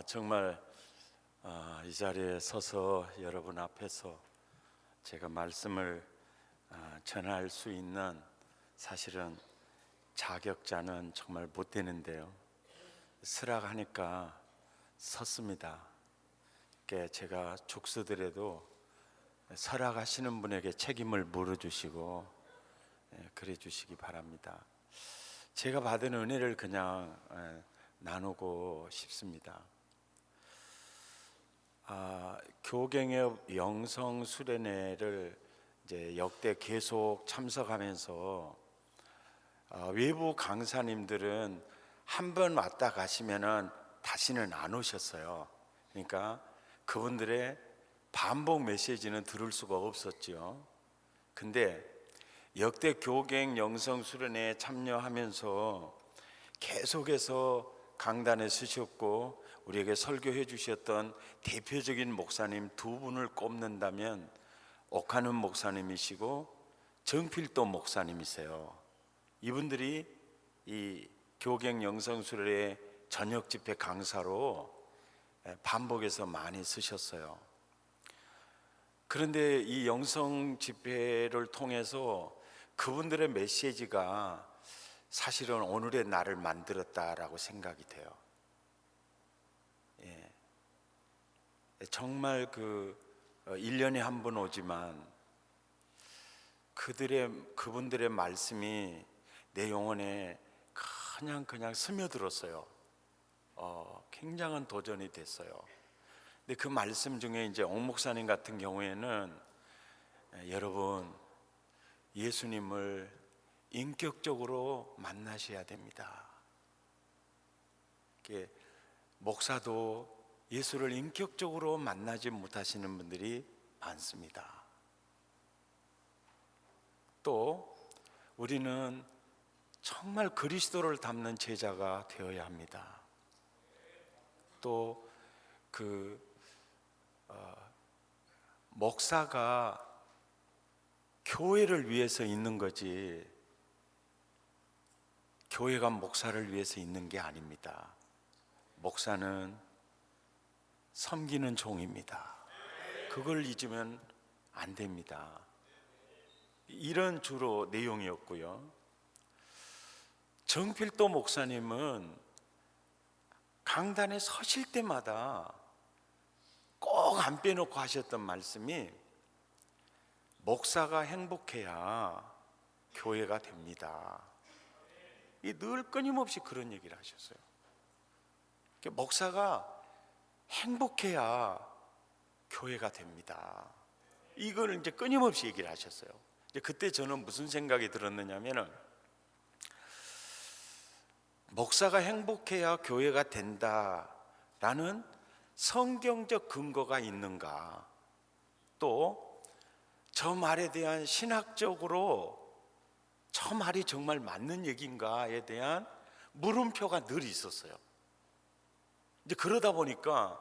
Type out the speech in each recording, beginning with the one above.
정말 이 자리에 서서 여러분 앞에서 제가 말씀을 전할 수 있는 사실은 자격자는 정말 못 되는데요. 쓰라하니까 섰습니다. 제가 죽서더라도 설악하시는 분에게 책임을 물어주시고 그래 주시기 바랍니다. 제가 받은 은혜를 그냥 나누고 싶습니다. 교갱의 영성 수련회를 이제 역대 계속 참석하면서 외부 강사님들은 한 번 왔다 가시면은 다시는 안 오셨어요. 그러니까 그분들의 반복 메시지는 들을 수가 없었죠. 근데 역대 교갱 영성 수련회에 참여하면서 계속해서 강단에 서셨고 우리에게 설교해 주셨던 대표적인 목사님 두 분을 꼽는다면 옥하는 목사님이시고 정필도 목사님이세요. 이분들이 이 교갱 영성 수련회 저녁 집회 강사로 반복해서 많이 쓰셨어요. 그런데 이 영성 집회를 통해서 그분들의 메시지가 사실은 오늘의 나를 만들었다라고 생각이 돼요. 정말 1년에 한 번 오지만 그분들의 말씀이 내 영혼에 그냥 스며들었어요. 굉장한 도전이 됐어요. 근데 그 말씀 중에 이제 옥 목사님 같은 경우에는 여러분 예수님을 인격적으로 만나셔야 됩니다. 목사도 예수를 인격적으로 만나지 못하시는 분들이 많습니다. 또 우리는 정말 그리스도를 닮는 제자가 되어야 합니다. 또 목사가 교회를 위해서 있는 거지 교회가 목사를 위해서 있는 게 아닙니다. 목사는 섬기는 종입니다. 그걸 잊으면 안 됩니다. 이런 주로 내용이었고요. 정필도 목사님은 강단에 서실 때마다 꼭 안 빼놓고 하셨던 말씀이 목사가 행복해야 교회가 됩니다. 늘 끊임없이 그런 얘기를 하셨어요. 목사가 행복해야 교회가 됩니다. 이걸 이제 끊임없이 얘기를 하셨어요. 그때 저는 무슨 생각이 들었느냐면은 목사가 행복해야 교회가 된다라는 성경적 근거가 있는가, 또 저 말에 대한 신학적으로 저 말이 정말 맞는 얘기인가에 대한 물음표가 늘 있었어요. 이제 그러다 보니까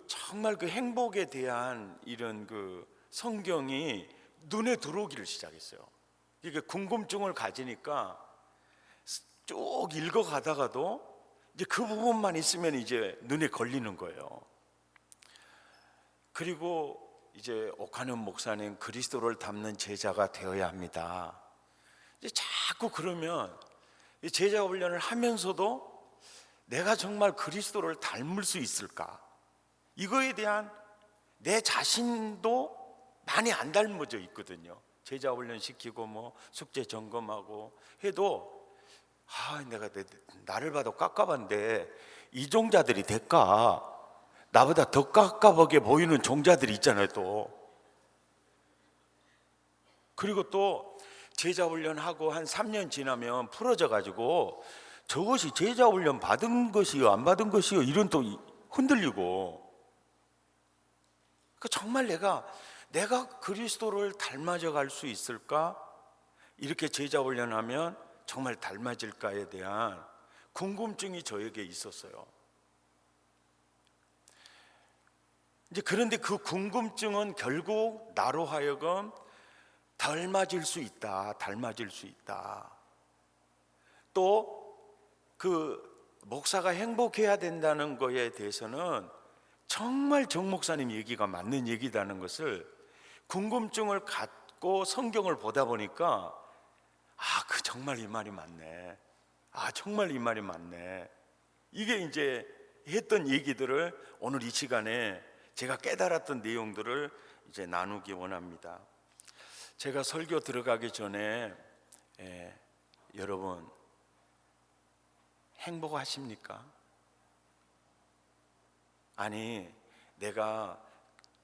정말 행복에 대한 이런 성경이 눈에 들어오기를 시작했어요. 이게 궁금증을 가지니까 쭉 읽어가다가도 이제 그 부분만 있으면 이제 눈에 걸리는 거예요. 그리고 이제 옥하는 목사님 그리스도를 닮는 제자가 되어야 합니다. 이제 자꾸 그러면 제자 훈련을 하면서도 내가 정말 그리스도를 닮을 수 있을까? 이거에 대한 내 자신도 많이 안 닮아져 있거든요. 제자 훈련 시키고 숙제 점검하고 해도 내가 나를 봐도 깝깝한데 이 종자들이 될까? 나보다 더 깝깝하게 보이는 종자들이 있잖아요. 또 그리고 또 제자 훈련하고 한 3년 지나면 풀어져 가지고 저것이 제자 훈련 받은 것이요 안 받은 것이요 이런 또 흔들리고, 정말 내가 그리스도를 닮아져 갈 수 있을까? 이렇게 제자 훈련하면 정말 닮아질까에 대한 궁금증이 저에게 있었어요. 이제 그런데 그 궁금증은 결국 나로 하여금 닮아질 수 있다. 또 목사가 행복해야 된다는 거에 대해서는 정말 정 목사님 얘기가 맞는 얘기다는 것을 궁금증을 갖고 성경을 보다 보니까 정말 이 말이 맞네. 정말 이 말이 맞네. 이게 이제 했던 얘기들을 오늘 이 시간에 제가 깨달았던 내용들을 이제 나누기 원합니다. 제가 설교 들어가기 전에 여러분 행복하십니까? 아니, 내가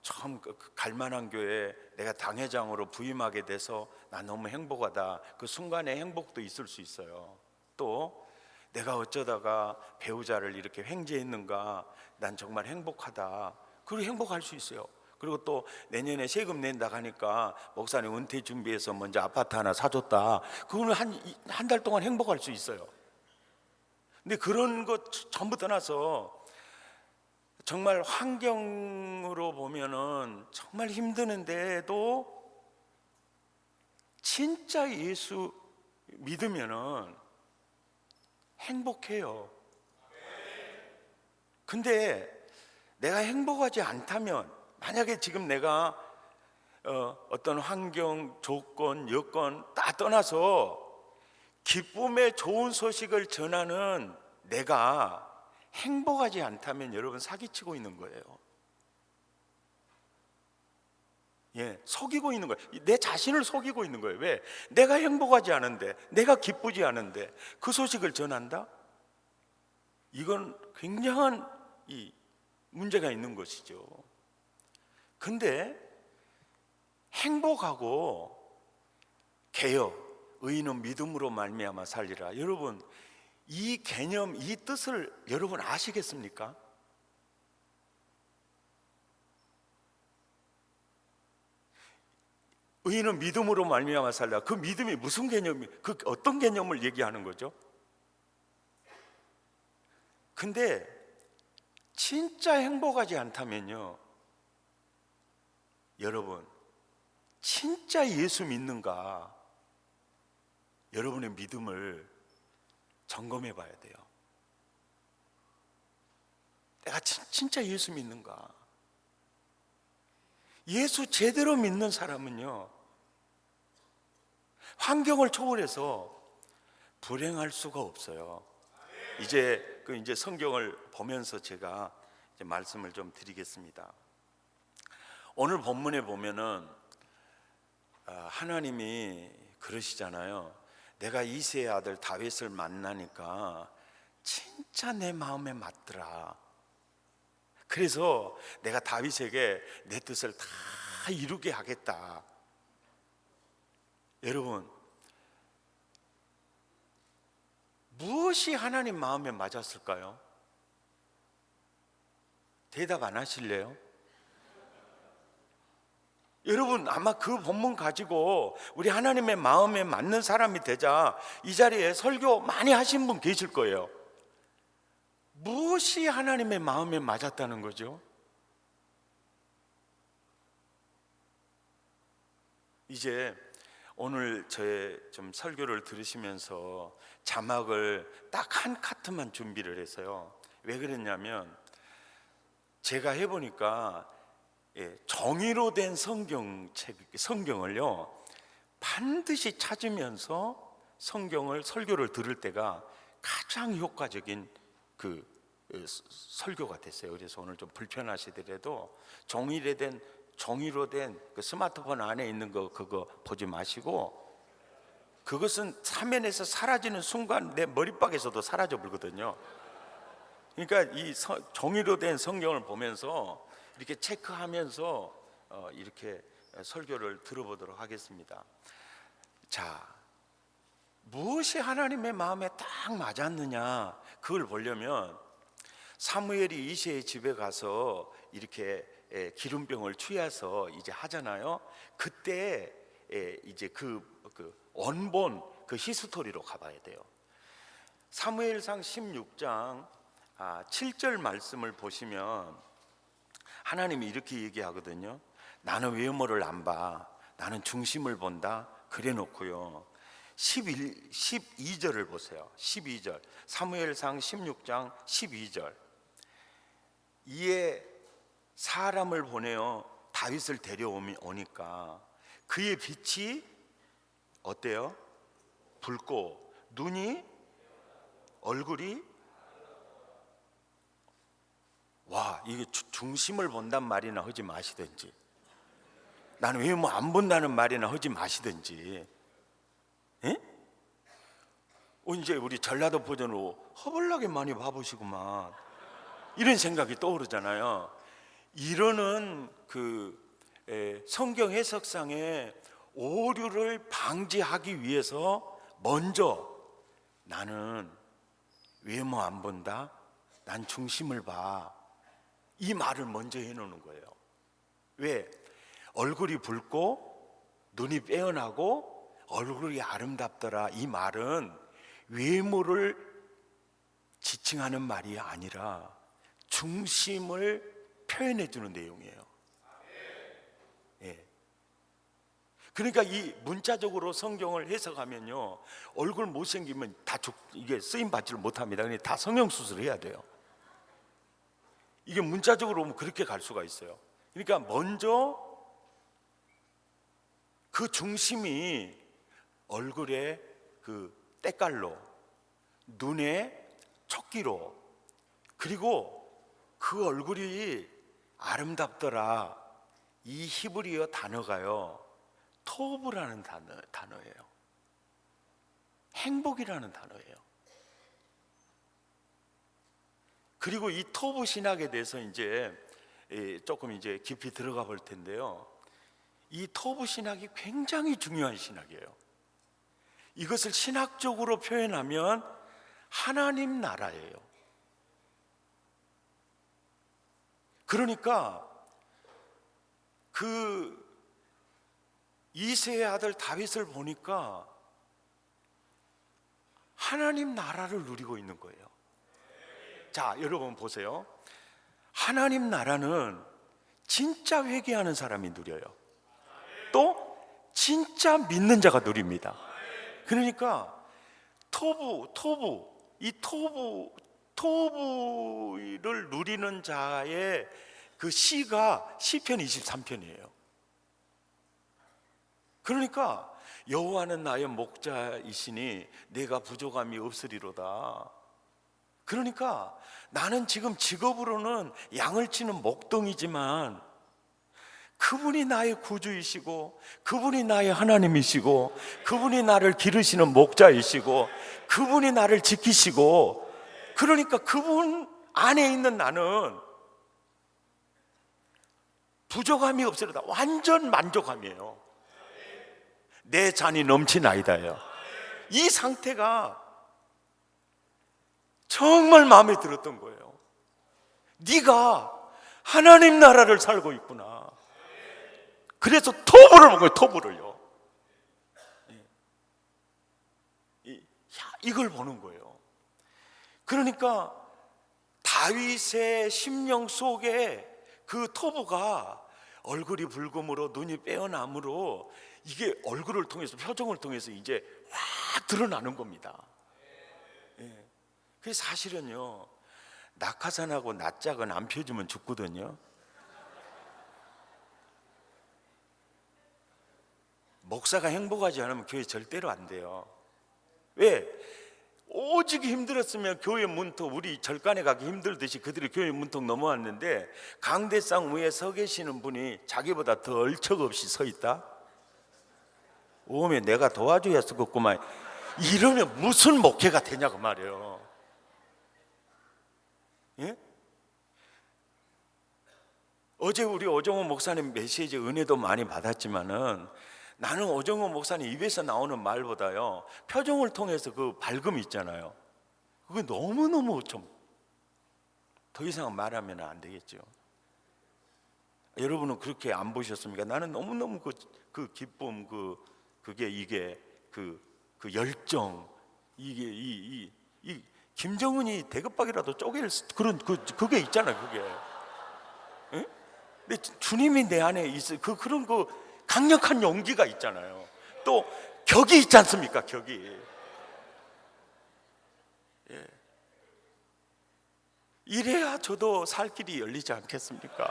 처음 갈만한 교회 내가 당회장으로 부임하게 돼서 나 너무 행복하다. 그 순간에 행복도 있을 수 있어요. 또 내가 어쩌다가 배우자를 이렇게 횡재했는가, 난 정말 행복하다. 그리고 행복할 수 있어요. 그리고 또 내년에 세금 낸다 하니까 목사님 은퇴 준비해서 먼저 아파트 하나 사줬다. 그거는 한 달 동안 행복할 수 있어요. 근데 그런 것 전부 떠나서 정말 환경으로 보면은 정말 힘드는데도 진짜 예수 믿으면은 행복해요. 근데 내가 행복하지 않다면, 만약에 지금 내가 어떤 환경, 조건, 여건 다 떠나서 기쁨의 좋은 소식을 전하는 내가 행복하지 않다면 여러분 사기치고 있는 거예요. 속이고 있는 거예요. 내 자신을 속이고 있는 거예요. 왜? 내가 행복하지 않은데, 내가 기쁘지 않은데 그 소식을 전한다? 이건 굉장한 문제가 있는 것이죠. 근데 행복하고 개혁, 의인은 믿음으로 말미암아 살리라. 여러분, 이 개념, 이 뜻을 여러분 아시겠습니까? 의인은 믿음으로 말미암아 살리라. 그 믿음이 무슨 개념이, 그 어떤 개념을 얘기하는 거죠? 근데 진짜 행복하지 않다면요, 여러분, 진짜 예수 믿는가? 여러분의 믿음을 점검해 봐야 돼요. 내가 진짜 예수 믿는가? 예수 제대로 믿는 사람은요, 환경을 초월해서 불행할 수가 없어요. 이제 성경을 보면서 제가 이제 말씀을 좀 드리겠습니다. 오늘 본문에 보면은 하나님이 그러시잖아요. 내가 이새의 아들 다윗을 만나니까 진짜 내 마음에 맞더라. 그래서 내가 다윗에게 내 뜻을 다 이루게 하겠다. 여러분, 무엇이 하나님 마음에 맞았을까요? 대답 안 하실래요? 여러분, 아마 그 본문 가지고 우리 하나님의 마음에 맞는 사람이 되자 이 자리에 설교 많이 하신 분 계실 거예요. 무엇이 하나님의 마음에 맞았다는 거죠? 이제 오늘 저의 좀 설교를 들으시면서 자막을 딱 한 카트만 준비를 했어요. 왜 그랬냐면 제가 해보니까 정의로 된 성경을요 반드시 찾으면서 설교를 들을 때가 가장 효과적인 그 설교가 됐어요. 그래서 오늘 좀 불편하시더라도 정의로 된 그 스마트폰 안에 있는 거 그거 보지 마시고, 그것은 화면에서 사라지는 순간 내 머리박에서도 사라져 버리거든요. 그러니까 이 정의로 된 성경을 보면서 이렇게 체크하면서 이렇게 설교를 들어보도록 하겠습니다. 자, 무엇이 하나님의 마음에 딱 맞았느냐, 그걸 보려면 사무엘이 이새의 집에 가서 이렇게 기름병을 취해서 이제 하잖아요. 그때 이제 그 원본 그 히스토리로 가봐야 돼요. 사무엘상 16장 7절 말씀을 보시면 하나님이 이렇게 얘기하거든요. 나는 외모를 안 봐, 나는 중심을 본다. 그래 놓고요, 12절을 보세요. 12절. 사무엘상 16장 12절. 이에 사람을 보내어 다윗을 데려오니까 그의 빛이 어때요? 붉고 눈이, 얼굴이, 와, 이게 중심을 본단 말이나 하지 마시든지, 나는 왜 뭐 안 본다는 말이나 하지 마시든지, 예? 이제 우리 전라도 버전으로 허벌나게 많이 봐보시구만, 이런 생각이 떠오르잖아요. 이러는 성경 해석상의 오류를 방지하기 위해서 먼저 나는 외모 안 본다, 난 중심을 봐, 이 말을 먼저 해놓는 거예요. 왜? 얼굴이 붉고 눈이 빼어나고 얼굴이 아름답더라, 이 말은 외모를 지칭하는 말이 아니라 중심을 표현해 주는 내용이에요. 예. 그러니까 이 문자적으로 성경을 해석하면요, 얼굴 못생기면 이게 쓰임 받지를 못합니다. 그냥 다 성형 수술해야 돼요. 이게 문자적으로 보면 그렇게 갈 수가 있어요. 그러니까 먼저 그 중심이 얼굴에 그 때깔로, 눈에 촉기로, 그리고 그 얼굴이 아름답더라, 이 히브리어 단어가요, 토브라는 단어예요. 행복이라는 단어예요. 그리고 이 토브 신학에 대해서 이제 조금 이제 깊이 들어가 볼 텐데요, 이 토브 신학이 굉장히 중요한 신학이에요. 이것을 신학적으로 표현하면 하나님 나라예요. 그러니까 그 이새의 아들 다윗을 보니까 하나님 나라를 누리고 있는 거예요. 자, 여러분 보세요. 하나님 나라는 진짜 회개하는 사람이 누려요. 또 진짜 믿는 자가 누립니다. 그러니까 이 토부를 누리는 자의 그 시가 시편 23편이에요. 그러니까 여호와는 나의 목자이시니 내가 부족함이 없으리로다. 그러니까 나는 지금 직업으로는 양을 치는 목동이지만 그분이 나의 구주이시고, 그분이 나의 하나님이시고, 그분이 나를 기르시는 목자이시고, 그분이 나를 지키시고, 그러니까 그분 안에 있는 나는 부족함이 없으리다. 완전 만족함이에요. 내 잔이 넘치나이다요. 이 상태가 정말 마음에 들었던 거예요. 네가 하나님 나라를 살고 있구나. 그래서 토부를 본 거예요. 토부를요. 이걸 보는 거예요. 그러니까 다윗의 심령 속에 그 토부가 얼굴이 붉음으로 눈이 빼어남으로 이게 얼굴을 통해서, 표정을 통해서 이제 확 드러나는 겁니다. 그게 사실은요, 낙하산하고 낯짝은 안 펴주면 죽거든요. 목사가 행복하지 않으면 교회 절대로 안 돼요. 왜? 오직 힘들었으면 교회 문턱, 우리 절간에 가기 힘들듯이 그들이 교회 문턱 넘어왔는데 강대상 위에 서 계시는 분이 자기보다 더 얼척없이 서 있다? 오메, 내가 도와줘야 쓰겠구만. 이러면 무슨 목회가 되냐고 말이에요. 예? 어제 우리 오정호 목사님 메시지 은혜도 많이 받았지만은 나는 오정호 목사님 입에서 나오는 말보다요, 표정을 통해서 그 밝음이 있잖아요. 그게 너무너무 좀 더 이상 말하면 안 되겠죠. 여러분은 그렇게 안 보셨습니까? 나는 너무너무 그 기쁨, 이게 그 열정, 이게 이 김정은이 대급박이라도 쪼갤 그런 그게 있잖아요. 그게. 예? 근데 주님이 내 안에 있어. 그런 강력한 용기가 있잖아요. 또 격이 있지 않습니까? 격이. 예. 이래야 저도 살 길이 열리지 않겠습니까?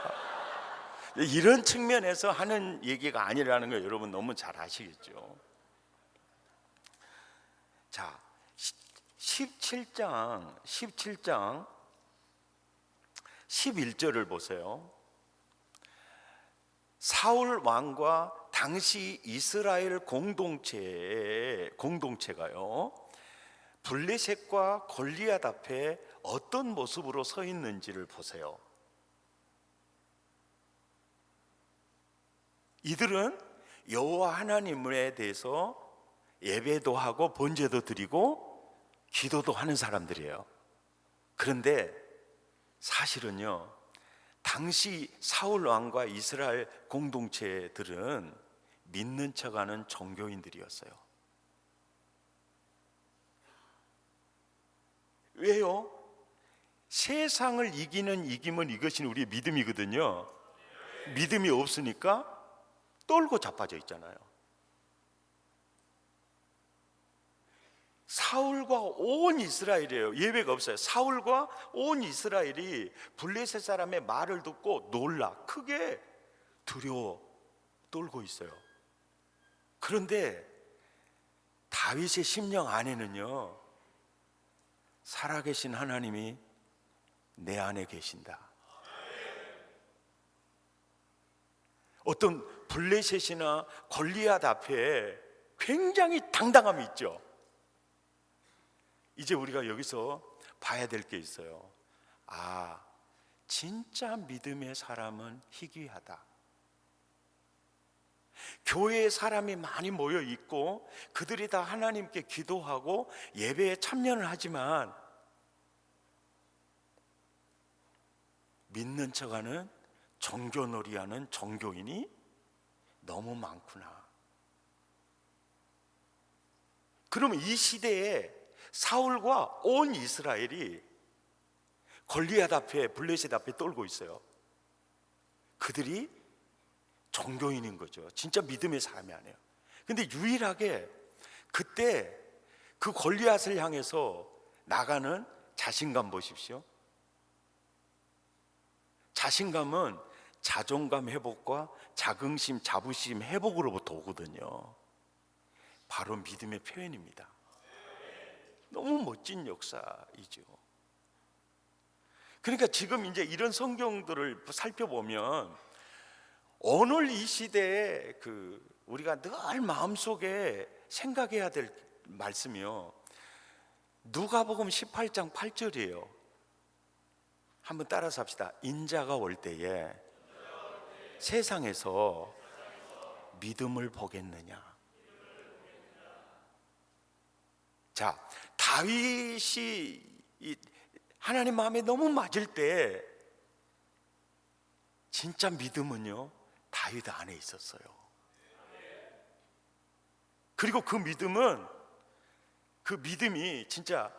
이런 측면에서 하는 얘기가 아니라는 거 여러분 너무 잘 아시겠죠? 자, 17장 11절을 보세요. 사울 왕과 당시 이스라엘 공동체가요, 블레셋과 골리앗 앞에 어떤 모습으로 서 있는지를 보세요. 이들은 여호와 하나님에 대해서 예배도 하고 번제도 드리고 기도도 하는 사람들이에요. 그런데 사실은요, 당시 사울 왕과 이스라엘 공동체들은 믿는 척하는 종교인들이었어요. 왜요? 세상을 이기면 이것이 우리의 믿음이거든요. 믿음이 없으니까 떨고 자빠져 있잖아요. 사울과 온 이스라엘이에요. 예외가 없어요. 사울과 온 이스라엘이 블레셋 사람의 말을 듣고 놀라 크게 두려워 떨고 있어요. 그런데 다윗의 심령 안에는요, 살아계신 하나님이 내 안에 계신다. 어떤 블레셋이나 골리앗 앞에 굉장히 당당함이 있죠. 이제 우리가 여기서 봐야 될 게 있어요. 아, 진짜 믿음의 사람은 희귀하다. 교회에 사람이 많이 모여 있고 그들이 다 하나님께 기도하고 예배에 참여를 하지만 믿는 척하는 종교놀이하는 종교인이 너무 많구나. 그러면 이 시대에 사울과 온 이스라엘이 골리앗 앞에, 블레셋 앞에 떨고 있어요. 그들이 종교인인 거죠. 진짜 믿음의 사람이 아니에요. 근데 유일하게 그때 그 골리앗을 향해서 나가는 자신감 보십시오. 자신감은 자존감 회복과 자긍심, 자부심 회복으로부터 오거든요. 바로 믿음의 표현입니다. 너무 멋진 역사이죠. 그러니까 지금 이제 이런 성경들을 살펴보면 오늘 이 시대에 우리가 늘 마음속에 생각해야 될 말씀이요, 누가복음 18장 8절이에요. 한번 따라서 합시다. 인자가 올 때에 세상에서 믿음을 보겠느냐. 자, 다윗이 하나님 마음에 너무 맞을 때 진짜 믿음은요, 다윗 안에 있었어요. 그리고 그 믿음이 진짜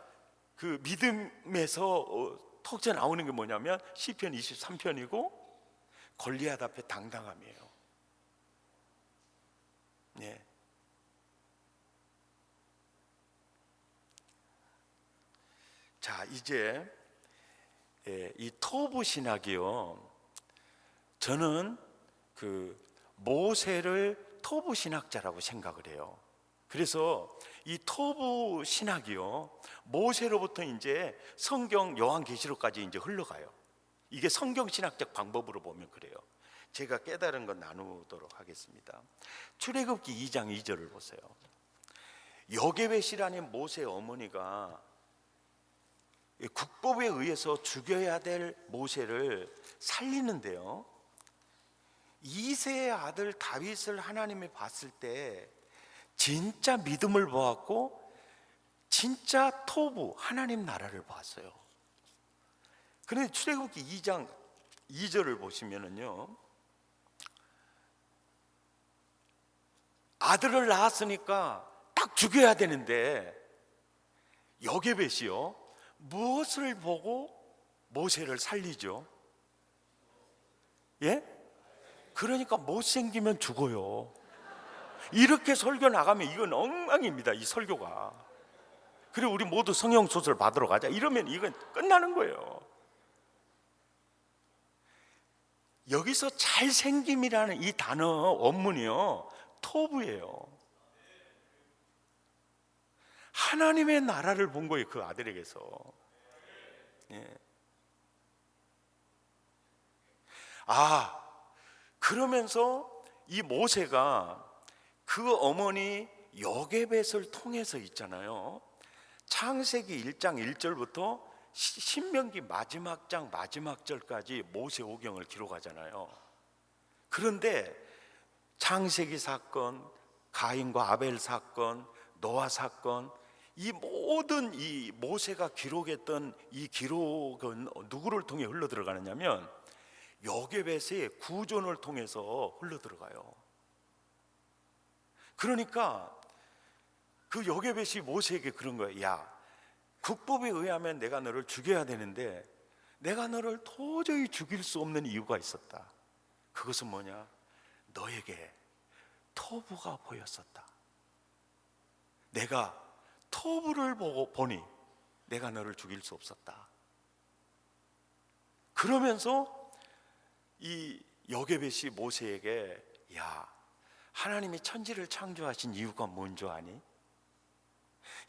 그 믿음에서 톡져 나오는 게 뭐냐면 시편 23편이고 골리앗 앞에 당당함이에요. 네. 자, 이제 이 토부 신학이요, 저는 모세를 토부 신학자라고 생각을 해요. 그래서 이 토부 신학이요, 모세로부터 이제 성경 요한계시록까지 이제 흘러가요. 이게 성경 신학적 방법으로 보면 그래요. 제가 깨달은 건 나누도록 하겠습니다. 출애굽기 2장 2절을 보세요. 여게벳이라는 모세의 어머니가 국법에 의해서 죽여야 될 모세를 살리는데요, 이세의 아들 다윗을 하나님이 봤을 때 진짜 믿음을 보았고 진짜 토부 하나님 나라를 봤어요. 그런데 출애굽기 2장 2절을 보시면은요, 아들을 낳았으니까 딱 죽여야 되는데 여게벳이요, 무엇을 보고 모세를 살리죠? 예? 그러니까 못생기면 죽어요. 이렇게 설교 나가면 이건 엉망입니다, 이 설교가. 그리고 우리 모두 성령소설 받으러 가자 이러면 이건 끝나는 거예요. 여기서 잘생김이라는 이 단어 원문이요, 토부예요. 하나님의 나라를 본 거예요, 그 아들에게서. 예. 그러면서 이 모세가 그 어머니 요게벳을 통해서 있잖아요, 창세기 1장 1절부터 신명기 마지막 장 마지막 절까지 모세오경을 기록하잖아요. 그런데 창세기 사건, 가인과 아벨 사건, 노아 사건, 이 모든 이 모세가 기록했던 이 기록은 누구를 통해 흘러 들어가느냐면 요게벳의 구존을 통해서 흘러 들어가요. 그러니까 그 요게벳이 모세에게 그런 거예요. 야, 국법에 의하면 내가 너를 죽여야 되는데 내가 너를 도저히 죽일 수 없는 이유가 있었다. 그것은 뭐냐? 너에게 토부가 보였었다. 내가 토부를 보니 내가 너를 죽일 수 없었다. 그러면서 이 요게벳이 모세에게, 야, 하나님이 천지를 창조하신 이유가 뭔 줄 아니?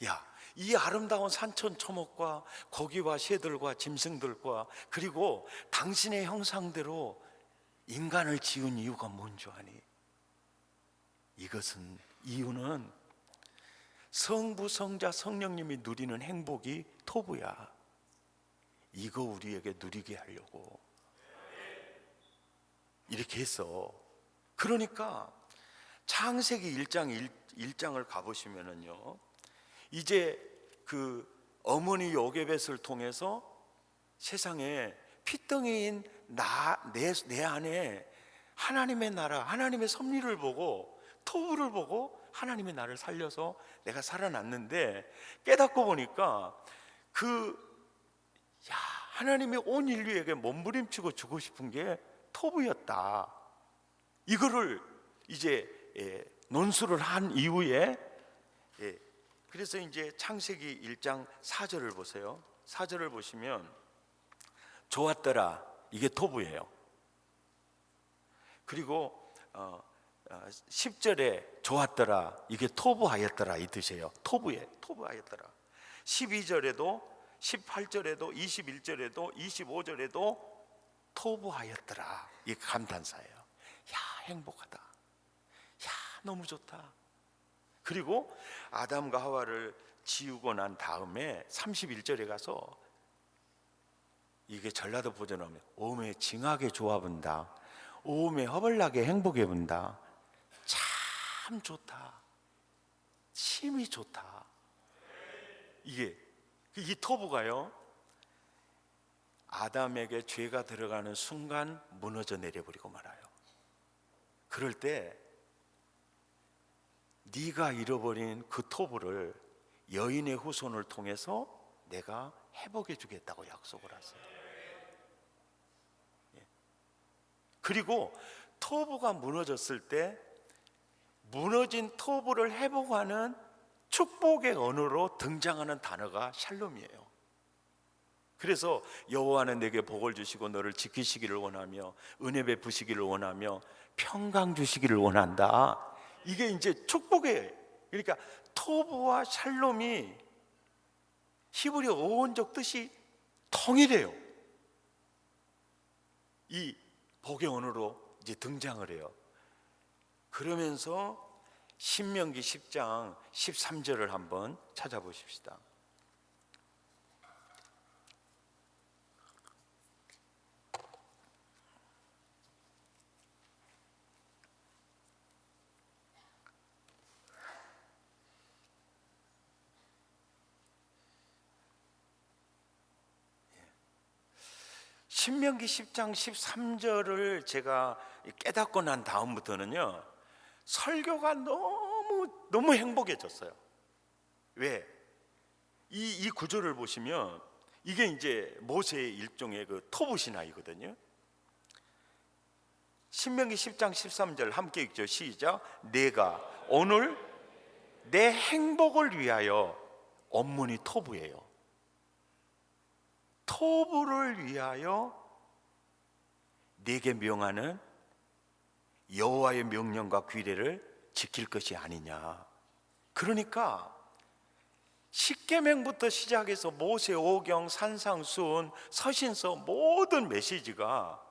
야, 이 아름다운 산천초목과 고기와 새들과 짐승들과 그리고 당신의 형상대로 인간을 지은 이유가 뭔 줄 아니? 이유는 성부, 성자, 성령님이 누리는 행복이 토부야. 이거 우리에게 누리게 하려고 이렇게 했어. 그러니까 창세기 1장을 가보시면은요, 이제 그 어머니 요게벳을 통해서 세상에 피덩이인 내 안에 하나님의 나라, 하나님의 섭리를 보고 토부를 보고 하나님이 나를 살려서 내가 살아났는데, 깨닫고 보니까 하나님이 온 인류에게 몸부림치고 주고 싶은 게 토부였다. 이거를 이제 논술을 한 이후에, 그래서 이제 창세기 1장 4절을 보세요. 4절을 보시면 좋았더라, 이게 토부예요. 그리고 10절에 좋았더라, 이게 토부하였더라 이 뜻이에요. 토부하였더라. 12절에도 18절에도 21절에도 25절에도 토부하였더라. 이게 감탄사예요. 야, 행복하다. 야, 너무 좋다. 그리고 아담과 하와를 지우고 난 다음에 31절에 가서, 이게 전라도 버전하면 오메 징하게 좋아본다, 오메 허벌나게 행복해 본다. 참 좋다, 심히 좋다. 이 토부가요, 아담에게 죄가 들어가는 순간 무너져 내려버리고 말아요. 그럴 때 네가 잃어버린 그 토부를 여인의 후손을 통해서 내가 회복해 주겠다고 약속을 하세요. 그리고 토부가 무너졌을 때 무너진 토부를 회복하는 축복의 언어로 등장하는 단어가 샬롬이에요. 그래서 여호와는 내게 복을 주시고 너를 지키시기를 원하며 은혜 베푸시기를 원하며 평강 주시기를 원한다. 이게 이제 축복이에요. 그러니까 토부와 샬롬이 히브리 어원적 뜻이 통일해요. 이 복의 언어로 이제 등장을 해요. 그러면서 신명기 10장 13절을 한번 찾아보십시다. 신명기 10장 13절을 제가 깨닫고 난 다음부터는요, 설교가 너무 행복해졌어요. 왜? 이 구조를 보시면 이게 이제 모세의 일종의 그 토부 신화이거든요. 신명기 10장 13절 함께 읽죠. 시작. 내가 오늘 내 행복을 위하여 원문이 토부예요. 토부를 위하여 내게 명하는 여호와의 명령과 규례를 지킬 것이 아니냐. 그러니까 십계명부터 시작해서 모세 오경, 산상수훈, 서신서 모든 메시지가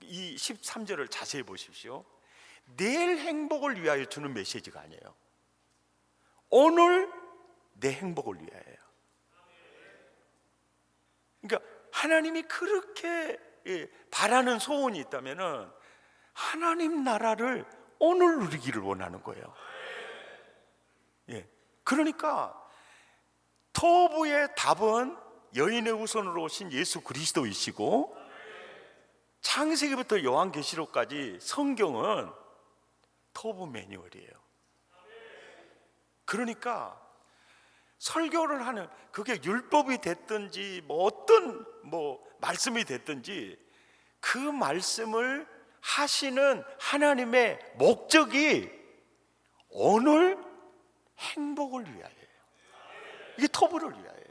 이 13절을 자세히 보십시오. 내일 행복을 위하여 주는 메시지가 아니에요. 오늘 내 행복을 위하여요. 그러니까 하나님이 그렇게 바라는 소원이 있다면은 하나님 나라를 오늘 누리기를 원하는 거예요. 그러니까 토부의 답은 여인의 후손으로 오신 예수 그리스도이시고, 창세기부터 요한계시록까지 성경은 토부 매뉴얼이에요. 그러니까 설교를 하는, 그게 율법이 됐든지 어떤 말씀이 됐든지 그 말씀을 하시는 하나님의 목적이 오늘 행복을 위하여예요. 이게 토부를 위하여예요.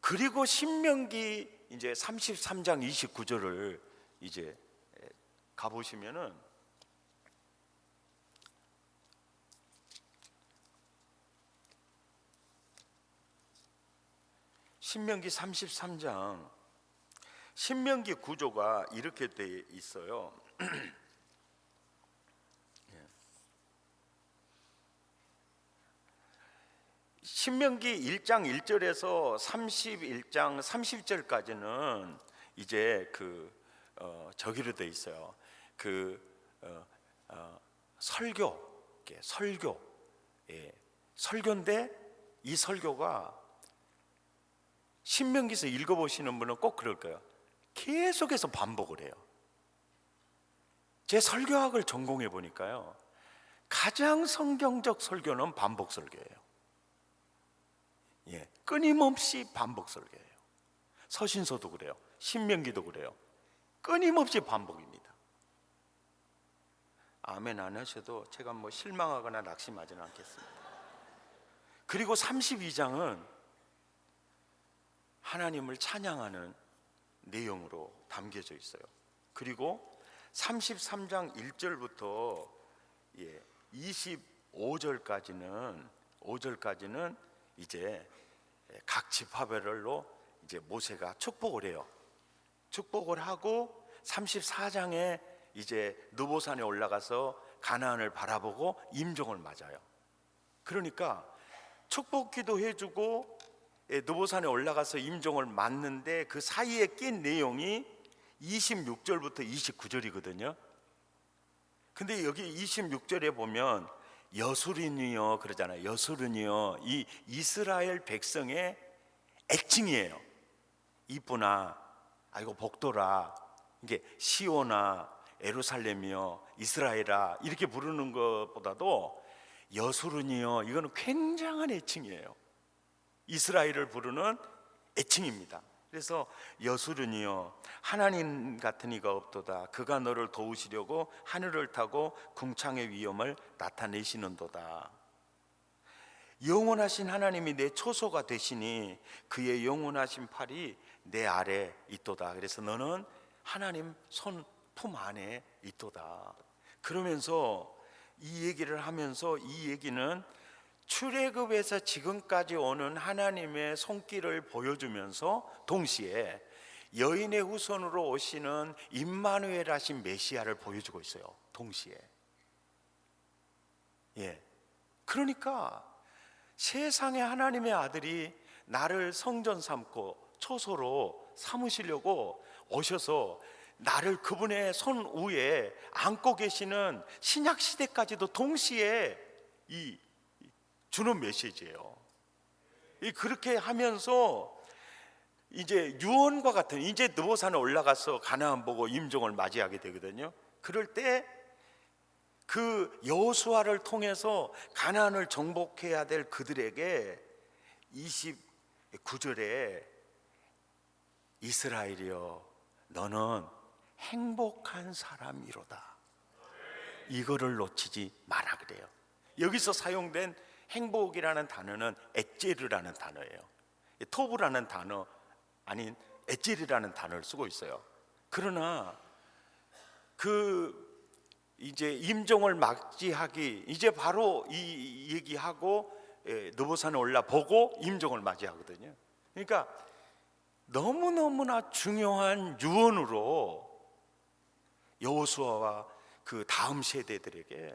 그리고 신명기 이제 33장 29절을 이제 가보시면은 신명기 33장, 신명기 구조가 이렇게 돼 있어요. 신명기 1장 1절에서 31장 30절까지는 이제 저기로 돼 있어요. 설교인데 이 설교가 신명기서 읽어보시는 분은 꼭 그럴 거예요. 계속해서 반복을 해요. 제 설교학을 전공해 보니까요, 가장 성경적 설교는 반복 설교예요. 끊임없이 반복 설교예요. 서신서도 그래요. 신명기도 그래요. 끊임없이 반복입니다. 아멘 안 하셔도 제가 실망하거나 낙심하지는 않겠습니다. 그리고 32장은 하나님을 찬양하는 내용으로 담겨져 있어요. 그리고 33장 1절부터 25절까지는 이제 각 지파별로 이제 모세가 축복을 해요. 축복을 하고 34장에 이제 느보산에 올라가서 가나안을 바라보고 임종을 맞아요. 그러니까 축복기도 해주고 느보산에 올라가서 임종을 맞는데 그 사이에 낀 내용이 26절부터 29절이거든요. 근데 여기 26절에 보면 여수르니여 그러잖아요. 여수르니여, 이 이스라엘 백성의 애칭이에요. 이쁘나, 아이고 복도라, 이게 시온아, 예루살렘이여, 이스라엘아 이렇게 부르는 것보다도 여수르니여, 이거는 굉장한 애칭이에요. 이스라엘을 부르는 애칭입니다. 그래서 여수르니여, 하나님 같은 이가 없도다. 그가 너를 도우시려고 하늘을 타고 궁창의 위엄을 나타내시는도다. 영원하신 하나님이 내 초소가 되시니 그의 영원하신 팔이 내 아래 있도다. 그래서 너는 하나님 손 품 안에 있도다. 그러면서 이 얘기를 하면서, 이 얘기는 출애굽에서 지금까지 오는 하나님의 손길을 보여주면서 동시에 여인의 후손으로 오시는 임마누엘 하신 메시아를 보여주고 있어요. 동시에. 그러니까 세상에 하나님의 아들이 나를 성전 삼고 초소로 삼으시려고 오셔서 나를 그분의 손 위에 안고 계시는 신약 시대까지도 동시에 주는 메시지예요. 그렇게 하면서 이제 유언과 같은, 이제 느보산에 올라가서 가나안 보고 임종을 맞이하게 되거든요. 그럴 때 그 여호수아를 통해서 가나안을 정복해야 될 그들에게 29절에 이스라엘이여 너는 행복한 사람이로다. 이거를 놓치지 마라 그래요. 여기서 사용된 행복이라는 단어는 에제르라는 단어예요. 토브라는 단어 아닌 에제르라는 단어를 쓰고 있어요. 그러나 이제 임종을 맞이하기 이제 바로 이 얘기하고 느보산에 올라 보고 임종을 맞이하거든요. 그러니까 너무너무나 중요한 유언으로 여호수아와 그 다음 세대들에게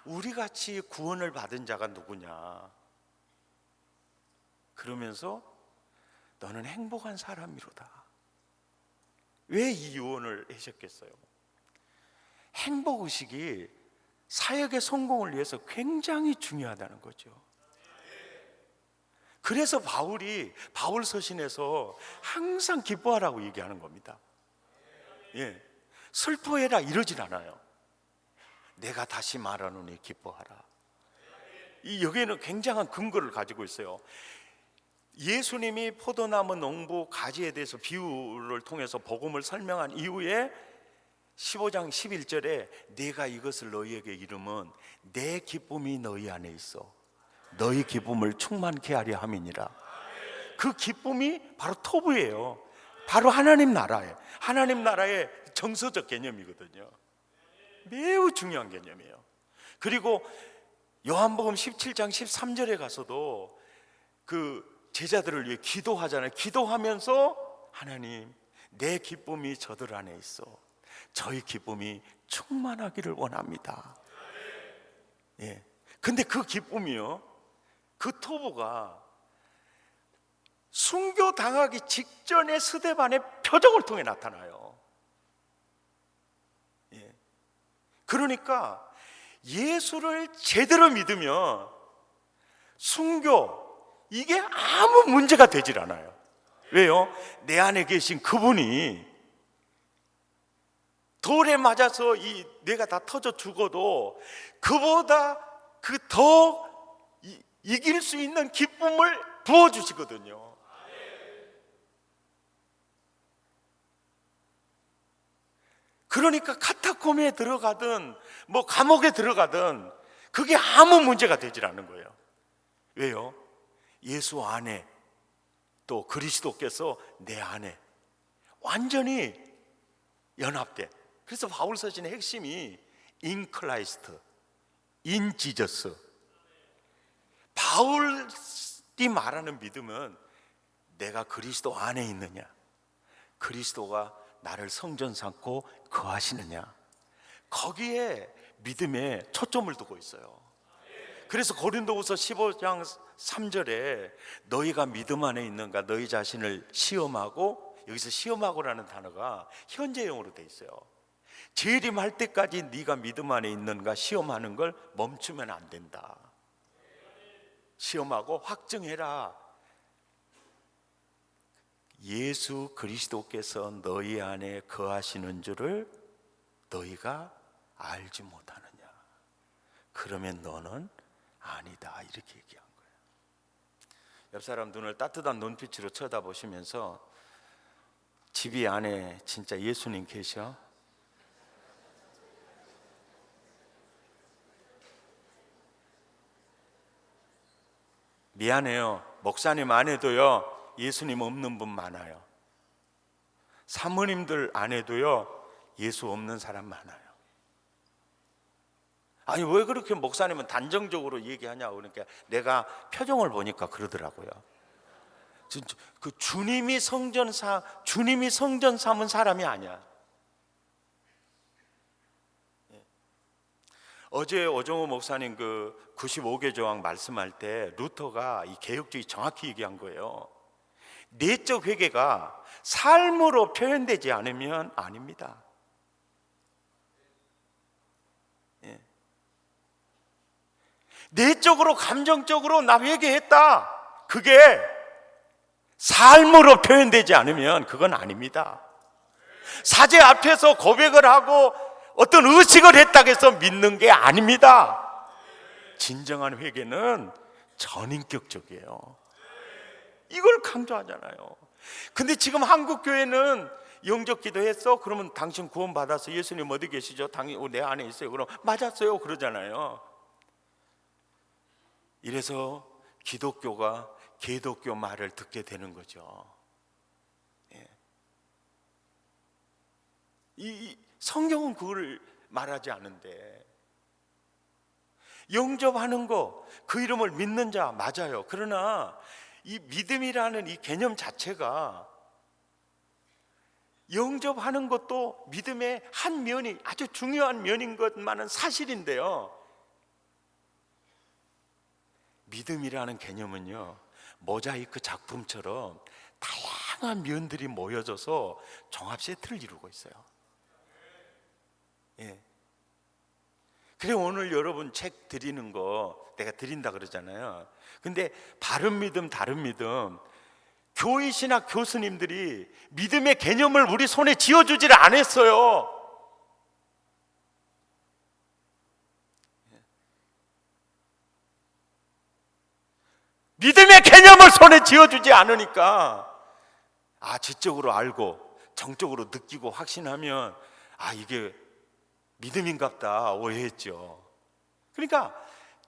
우리같이 구원을 받은 자가 누구냐 그러면서 너는 행복한 사람이로다. 왜 이 유언을 하셨겠어요? 행복의식이 사역의 성공을 위해서 굉장히 중요하다는 거죠. 그래서 바울이 바울서신에서 항상 기뻐하라고 얘기하는 겁니다. 예, 슬퍼해라 이러질 않아요. 내가 다시 말하노니 기뻐하라. 여기에는 굉장한 근거를 가지고 있어요. 예수님이 포도나무 농부 가지에 대해서 비유를 통해서 복음을 설명한 이후에 15장 11절에 내가 이것을 너희에게 이름은 내 기쁨이 너희 안에 있어 너희 기쁨을 충만케 하려 함이니라. 그 기쁨이 바로 토부예요. 바로 하나님 나라예요. 하나님 나라의 정서적 개념이거든요. 매우 중요한 개념이에요. 그리고 요한복음 17장 13절에 가서도 그 제자들을 위해 기도하잖아요. 기도하면서 하나님 내 기쁨이 저들 안에 있어 저희 기쁨이 충만하기를 원합니다. 예. 근데 그 기쁨이요, 그 토부가 순교 당하기 직전의 스데반의 표적을 통해 나타나요. 예. 그러니까 예수를 제대로 믿으면 순교 이게 아무 문제가 되질 않아요. 왜요? 내 안에 계신 그분이 돌에 맞아서 이 뇌가 다 터져 죽어도 그보다 그 더 이길 수 있는 기쁨을 부어주시거든요. 그러니까 카타콤에 들어가든 뭐 감옥에 들어가든 그게 아무 문제가 되질 않는 거예요. 왜요? 예수 안에 또 그리스도께서 내 안에 완전히 연합돼. 그래서 바울서신의 핵심이 in Christ, in Jesus. 바울이 말하는 믿음은 내가 그리스도 안에 있느냐, 그리스도가 나를 성전 삼고 거하시느냐, 거기에 믿음에 초점을 두고 있어요. 그래서 고린도후서 15장 3절에 너희가 믿음 안에 있는가 너희 자신을 시험하고, 여기서 시험하고라는 단어가 현재형으로 돼 있어요. 재림할 때까지 네가 믿음 안에 있는가 시험하는 걸 멈추면 안 된다. 시험하고 확증해라. 예수 그리스도께서 너희 안에 거하시는 줄을 너희가 알지 못하느냐. 그러면 너는 아니다. 이렇게 얘기한 거예요. 옆 사람 눈을 따뜻한 눈빛으로 쳐다보시면서 집이 안에 진짜 예수님 계셔? 미안해요. 목사님 안에도요 예수님 없는 분 많아요. 사모님들 안에도요 예수 없는 사람 많아요. 아니 왜 그렇게 목사님은 단정적으로 얘기하냐고. 그러니까 내가 표정을 보니까 그러더라고요. 그 주님이 성전 삼은 사람이 아니야. 어제 오정호 목사님 그 95개 조항 말씀할 때 루터가 이 개혁주의 정확히 얘기한 거예요. 내적 회개가 삶으로 표현되지 않으면 아닙니다. 예. 내적으로 감정적으로 나 회개했다, 그게 삶으로 표현되지 않으면 그건 아닙니다. 사제 앞에서 고백을 하고 어떤 의식을 했다고 해서 믿는 게 아닙니다. 진정한 회개는 전인격적이에요. 이걸 강조하잖아요. 근데 지금 한국 교회는 영접 기도했어? 그러면 당신 구원 받아서 예수님 어디 계시죠? 당연히 내 안에 있어요. 그럼 맞았어요 그러잖아요. 이래서 기독교가 개독교 말을 듣게 되는 거죠. 예. 이 성경은 그걸 말하지 않은데, 영접하는 거, 그 이름을 믿는 자 맞아요. 그러나 이 믿음이라는 이 개념 자체가, 영접하는 것도 믿음의 한 면이, 아주 중요한 면인 것만은 사실인데요, 믿음이라는 개념은요, 모자이크 작품처럼 다양한 면들이 모여져서 종합 세트를 이루고 있어요. 예. 그래 오늘 여러분 책 드리는 거 내가 드린다 그러잖아요. 근데 바른 믿음, 다른 믿음, 교회 신학 교수님들이 믿음의 개념을 우리 손에 쥐어주지를 않았어요. 믿음의 개념을 손에 쥐어주지 않으니까, 지적으로 알고 정적으로 느끼고 확신하면 이게 믿음인갑다 오해했죠. 그러니까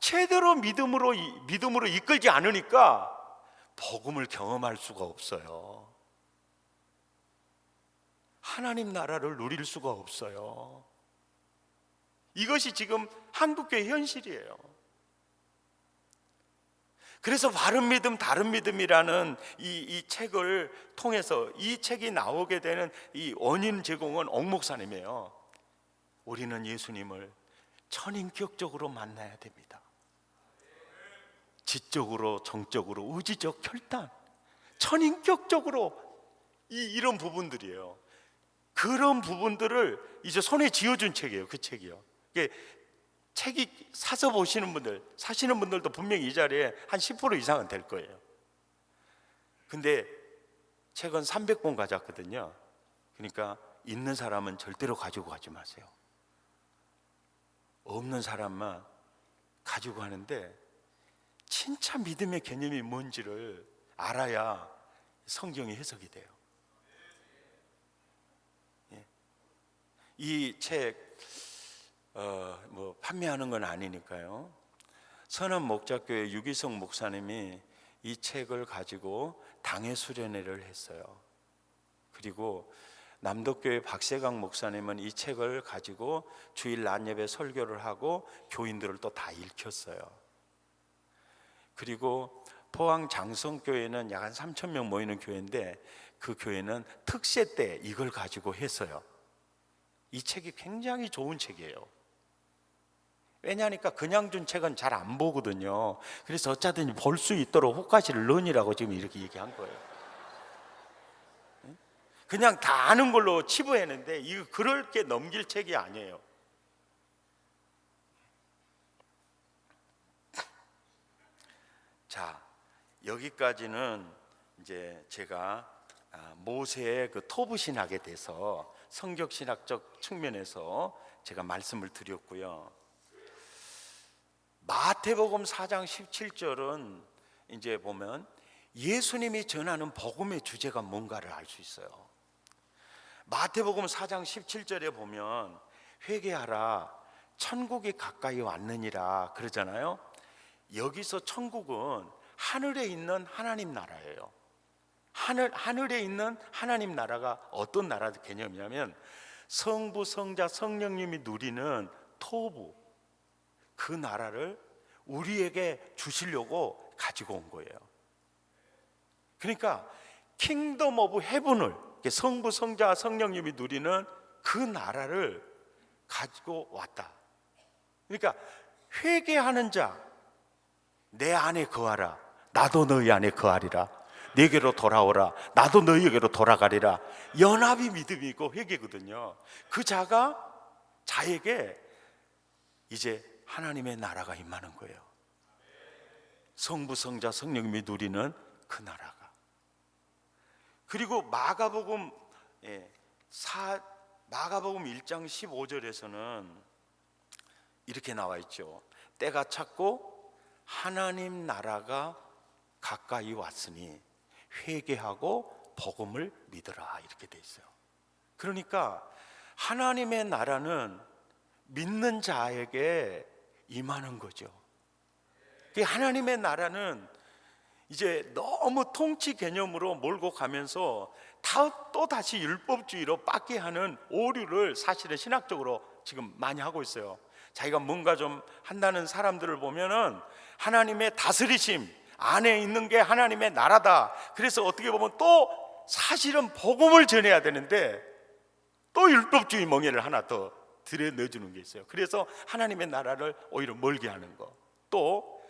제대로 믿음으로 이끌지 않으니까 복음을 경험할 수가 없어요. 하나님 나라를 누릴 수가 없어요. 이것이 지금 한국교회 현실이에요. 그래서 바른 믿음, 다른 믿음이라는 이 책을 통해서, 이 책이 나오게 되는 이 원인 제공은 옥 목사님이에요. 우리는 예수님을 천인격적으로 만나야 됩니다. 지적으로, 정적으로, 의지적 결단, 천인격적으로 이런 부분들이에요. 그런 부분들을 이제 손에 쥐어준 책이에요. 그 책이요. 책이 사서 보시는 분들, 사시는 분들도 분명히 이 자리에 한 10% 이상은 될 거예요. 근데 책은 300권 가졌거든요. 그러니까 있는 사람은 절대로 가지고 가지 마세요. 없는 사람만 가지고 가는데, 진짜 믿음의 개념이 뭔지를 알아야 성경이 해석이 돼요. 이 책 판매하는 건 아니니까요. 선한 목자교회 유기성 목사님이 이 책을 가지고 당회 수련회를 했어요. 그리고 남덕교회 박세강 목사님은 이 책을 가지고 주일 낮예배 설교를 하고 교인들을 또 다 일으켰어요. 그리고 포항 장성교회는 약 한 3,000명 모이는 교회인데, 그 교회는 특세 때 이걸 가지고 했어요. 이 책이 굉장히 좋은 책이에요. 왜냐하니까 그냥 준 책은 잘 안 보거든요. 그래서 어쩌든지 볼 수 있도록 호가시를 넣으라고 지금 이렇게 얘기한 거예요. 그냥 다 아는 걸로 치부했는데, 이거 그럴 게 넘길 책이 아니에요. 자, 여기까지는 이제 제가 모세의 그 토부 신학에 대해서 성격 신학적 측면에서 제가 말씀을 드렸고요. 마태복음 4장 17절은 이제 보면 예수님이 전하는 복음의 주제가 뭔가를 알 수 있어요. 마태복음 4장 17절에 보면 회개하라, 천국이 가까이 왔느니라 그러잖아요. 여기서 천국은 하늘에 있는 하나님 나라예요. 하늘에 있는 하나님 나라가 어떤 나라 개념이냐면, 성부, 성자, 성령님이 누리는 토부, 그 나라를 우리에게 주시려고 가지고 온 거예요. 그러니까 킹덤 오브 헤븐을, 성부, 성자, 성령님이 누리는 그 나라를 가지고 왔다. 그러니까 회개하는 자, 내 안에 거하라, 나도 너희 안에 거하리라. 내게로 돌아오라, 나도 너희에게로 돌아가리라. 연합이 믿음이고 회개거든요. 그 자에게 이제 하나님의 나라가 임하는 거예요. 성부, 성자, 성령님이 누리는 그 나라가. 그리고 마가복음 1장 15절에서는 이렇게 나와 있죠. 때가 찼고 하나님 나라가 가까이 왔으니 회개하고 복음을 믿으라, 이렇게 돼 있어요. 그러니까 하나님의 나라는 믿는 자에게 임하는 거죠. 하나님의 나라는 이제 너무 통치 개념으로 몰고 가면서 또 다시 율법주의로 빠게 하는 오류를 사실은 신학적으로 지금 많이 하고 있어요. 자기가 뭔가 좀 한다는 사람들을 보면은 하나님의 다스리심 안에 있는 게 하나님의 나라다. 그래서 어떻게 보면 또 사실은 복음을 전해야 되는데 또 율법주의 멍에를 하나 더 들여 넣어주는 게 있어요. 그래서 하나님의 나라를 오히려 멀게 하는 거. 또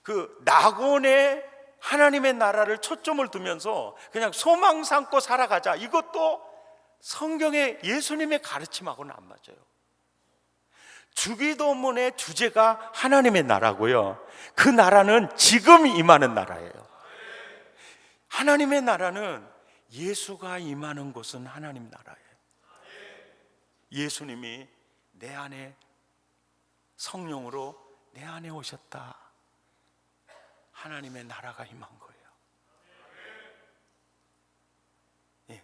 그 낙원에 하나님의 나라를 초점을 두면서 그냥 소망 삼고 살아가자, 이것도 성경의 예수님의 가르침하고는 안 맞아요. 주기도문의 주제가 하나님의 나라고요, 그 나라는 지금 임하는 나라예요. 하나님의 나라는 예수가 임하는 곳은 하나님 나라예요. 예수님이 내 안에 성령으로 내 안에 오셨다. 하나님의 나라가 임한 거예요. 예.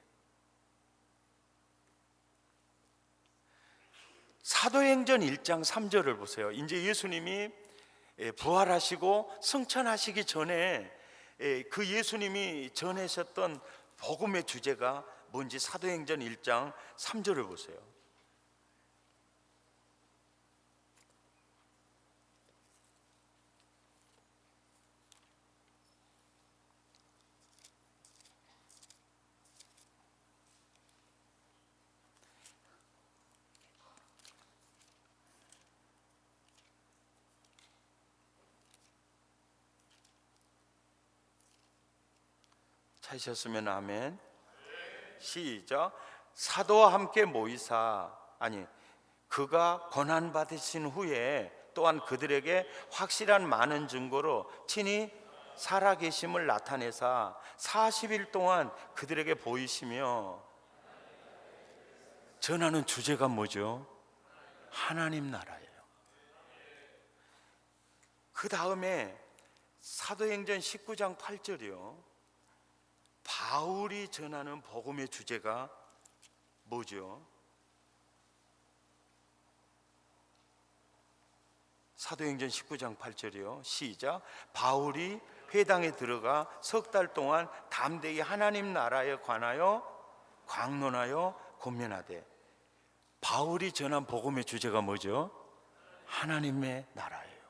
사도행전 1장 3절을 보세요. 이제 예수님이 부활하시고 승천하시기 전에 그 예수님이 전하셨던 복음의 주제가 뭔지 사도행전 1장 3절을 보세요. 찾으셨으면 아멘. 시작. 사도와 함께 모이사, 그가 고난 받으신 후에 또한 그들에게 확실한 많은 증거로 친히 살아계심을 나타내사 40일 동안 그들에게 보이시며, 전하는 주제가 뭐죠? 하나님 나라예요. 그 다음에 사도행전 19장 8절이요, 바울이 전하는 복음의 주제가 뭐죠? 사도행전 19장 8절이요, 시작. 바울이 회당에 들어가 석 달 동안 담대히 하나님 나라에 관하여 광론하여 권면하되. 바울이 전한 복음의 주제가 뭐죠? 하나님의 나라예요.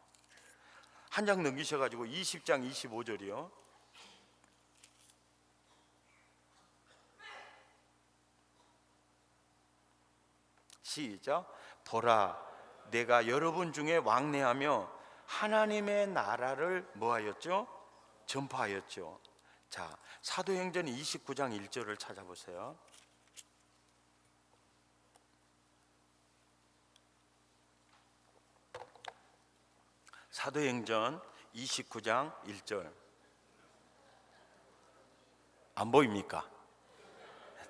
한 장 넘기셔가지고 20장 25절이요, 시작. 보라, 내가 여러분 중에 왕래하며 하나님의 나라를 뭐하였죠? 전파하였죠. 자, 사도행전 29장 1절을 찾아보세요. 사도행전 29장 1절 안 보입니까?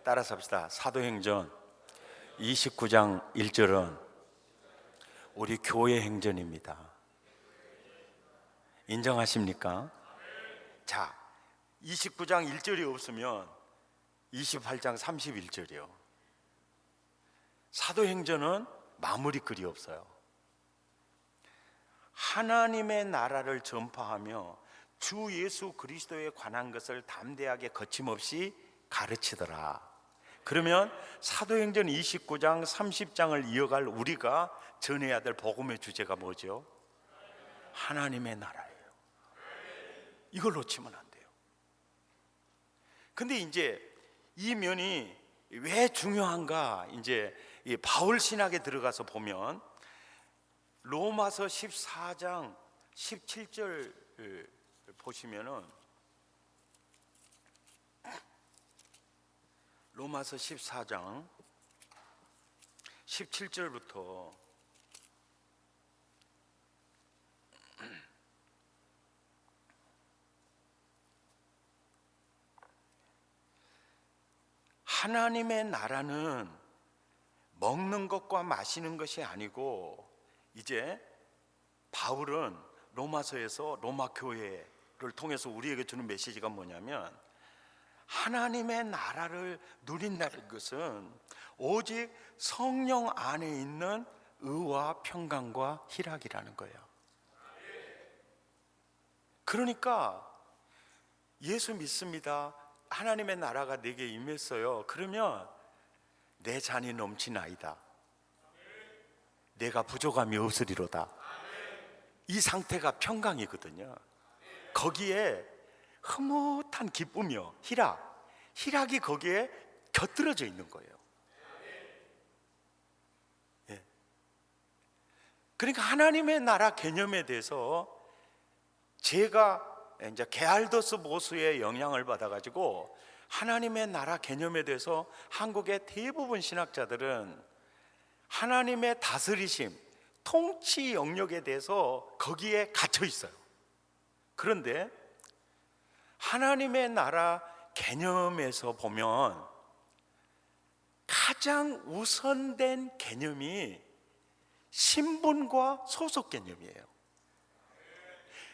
따라서 합시다. 사도행전 29장 1절은 우리 교회 행전입니다. 인정하십니까? 자, 29장 1절이 없으면 28장 31절이요. 사도행전은 마무리 글이 없어요. 하나님의 나라를 전파하며 주 예수 그리스도에 관한 것을 담대하게 거침없이 가르치더라. 그러면 사도행전 29장 30장을 이어갈 우리가 전해야 될 복음의 주제가 뭐죠? 하나님의 나라예요. 이걸 놓치면 안 돼요. 근데 이제 이 면이 왜 중요한가? 이제 이 바울 신학에 들어가서 보면 로마서 14장 17절 보시면은, 로마서 14장 17절부터 하나님의 나라는 먹는 것과 마시는 것이 아니고, 이제 바울은 로마서에서 로마 교회를 통해서 우리에게 주는 메시지가 뭐냐면, 하나님의 나라를 누린다는 것은 오직 성령 안에 있는 의와 평강과 희락이라는 거예요. 그러니까 예수 믿습니다, 하나님의 나라가 내게 임했어요. 그러면 내 잔이 넘치나이다, 내가 부족함이 없으리로다, 이 상태가 평강이거든요. 거기에 흐뭇한 기쁨이요, 희락이 거기에 곁들여져 있는 거예요. 예. 그러니까 하나님의 나라 개념에 대해서 제가 이제 게알더스 모스의 영향을 받아가지고 하나님의 나라 개념에 대해서 한국의 대부분 신학자들은 하나님의 다스리심, 통치 영역에 대해서 거기에 갇혀 있어요. 그런데 하나님의 나라 개념에서 보면 가장 우선된 개념이 신분과 소속 개념이에요.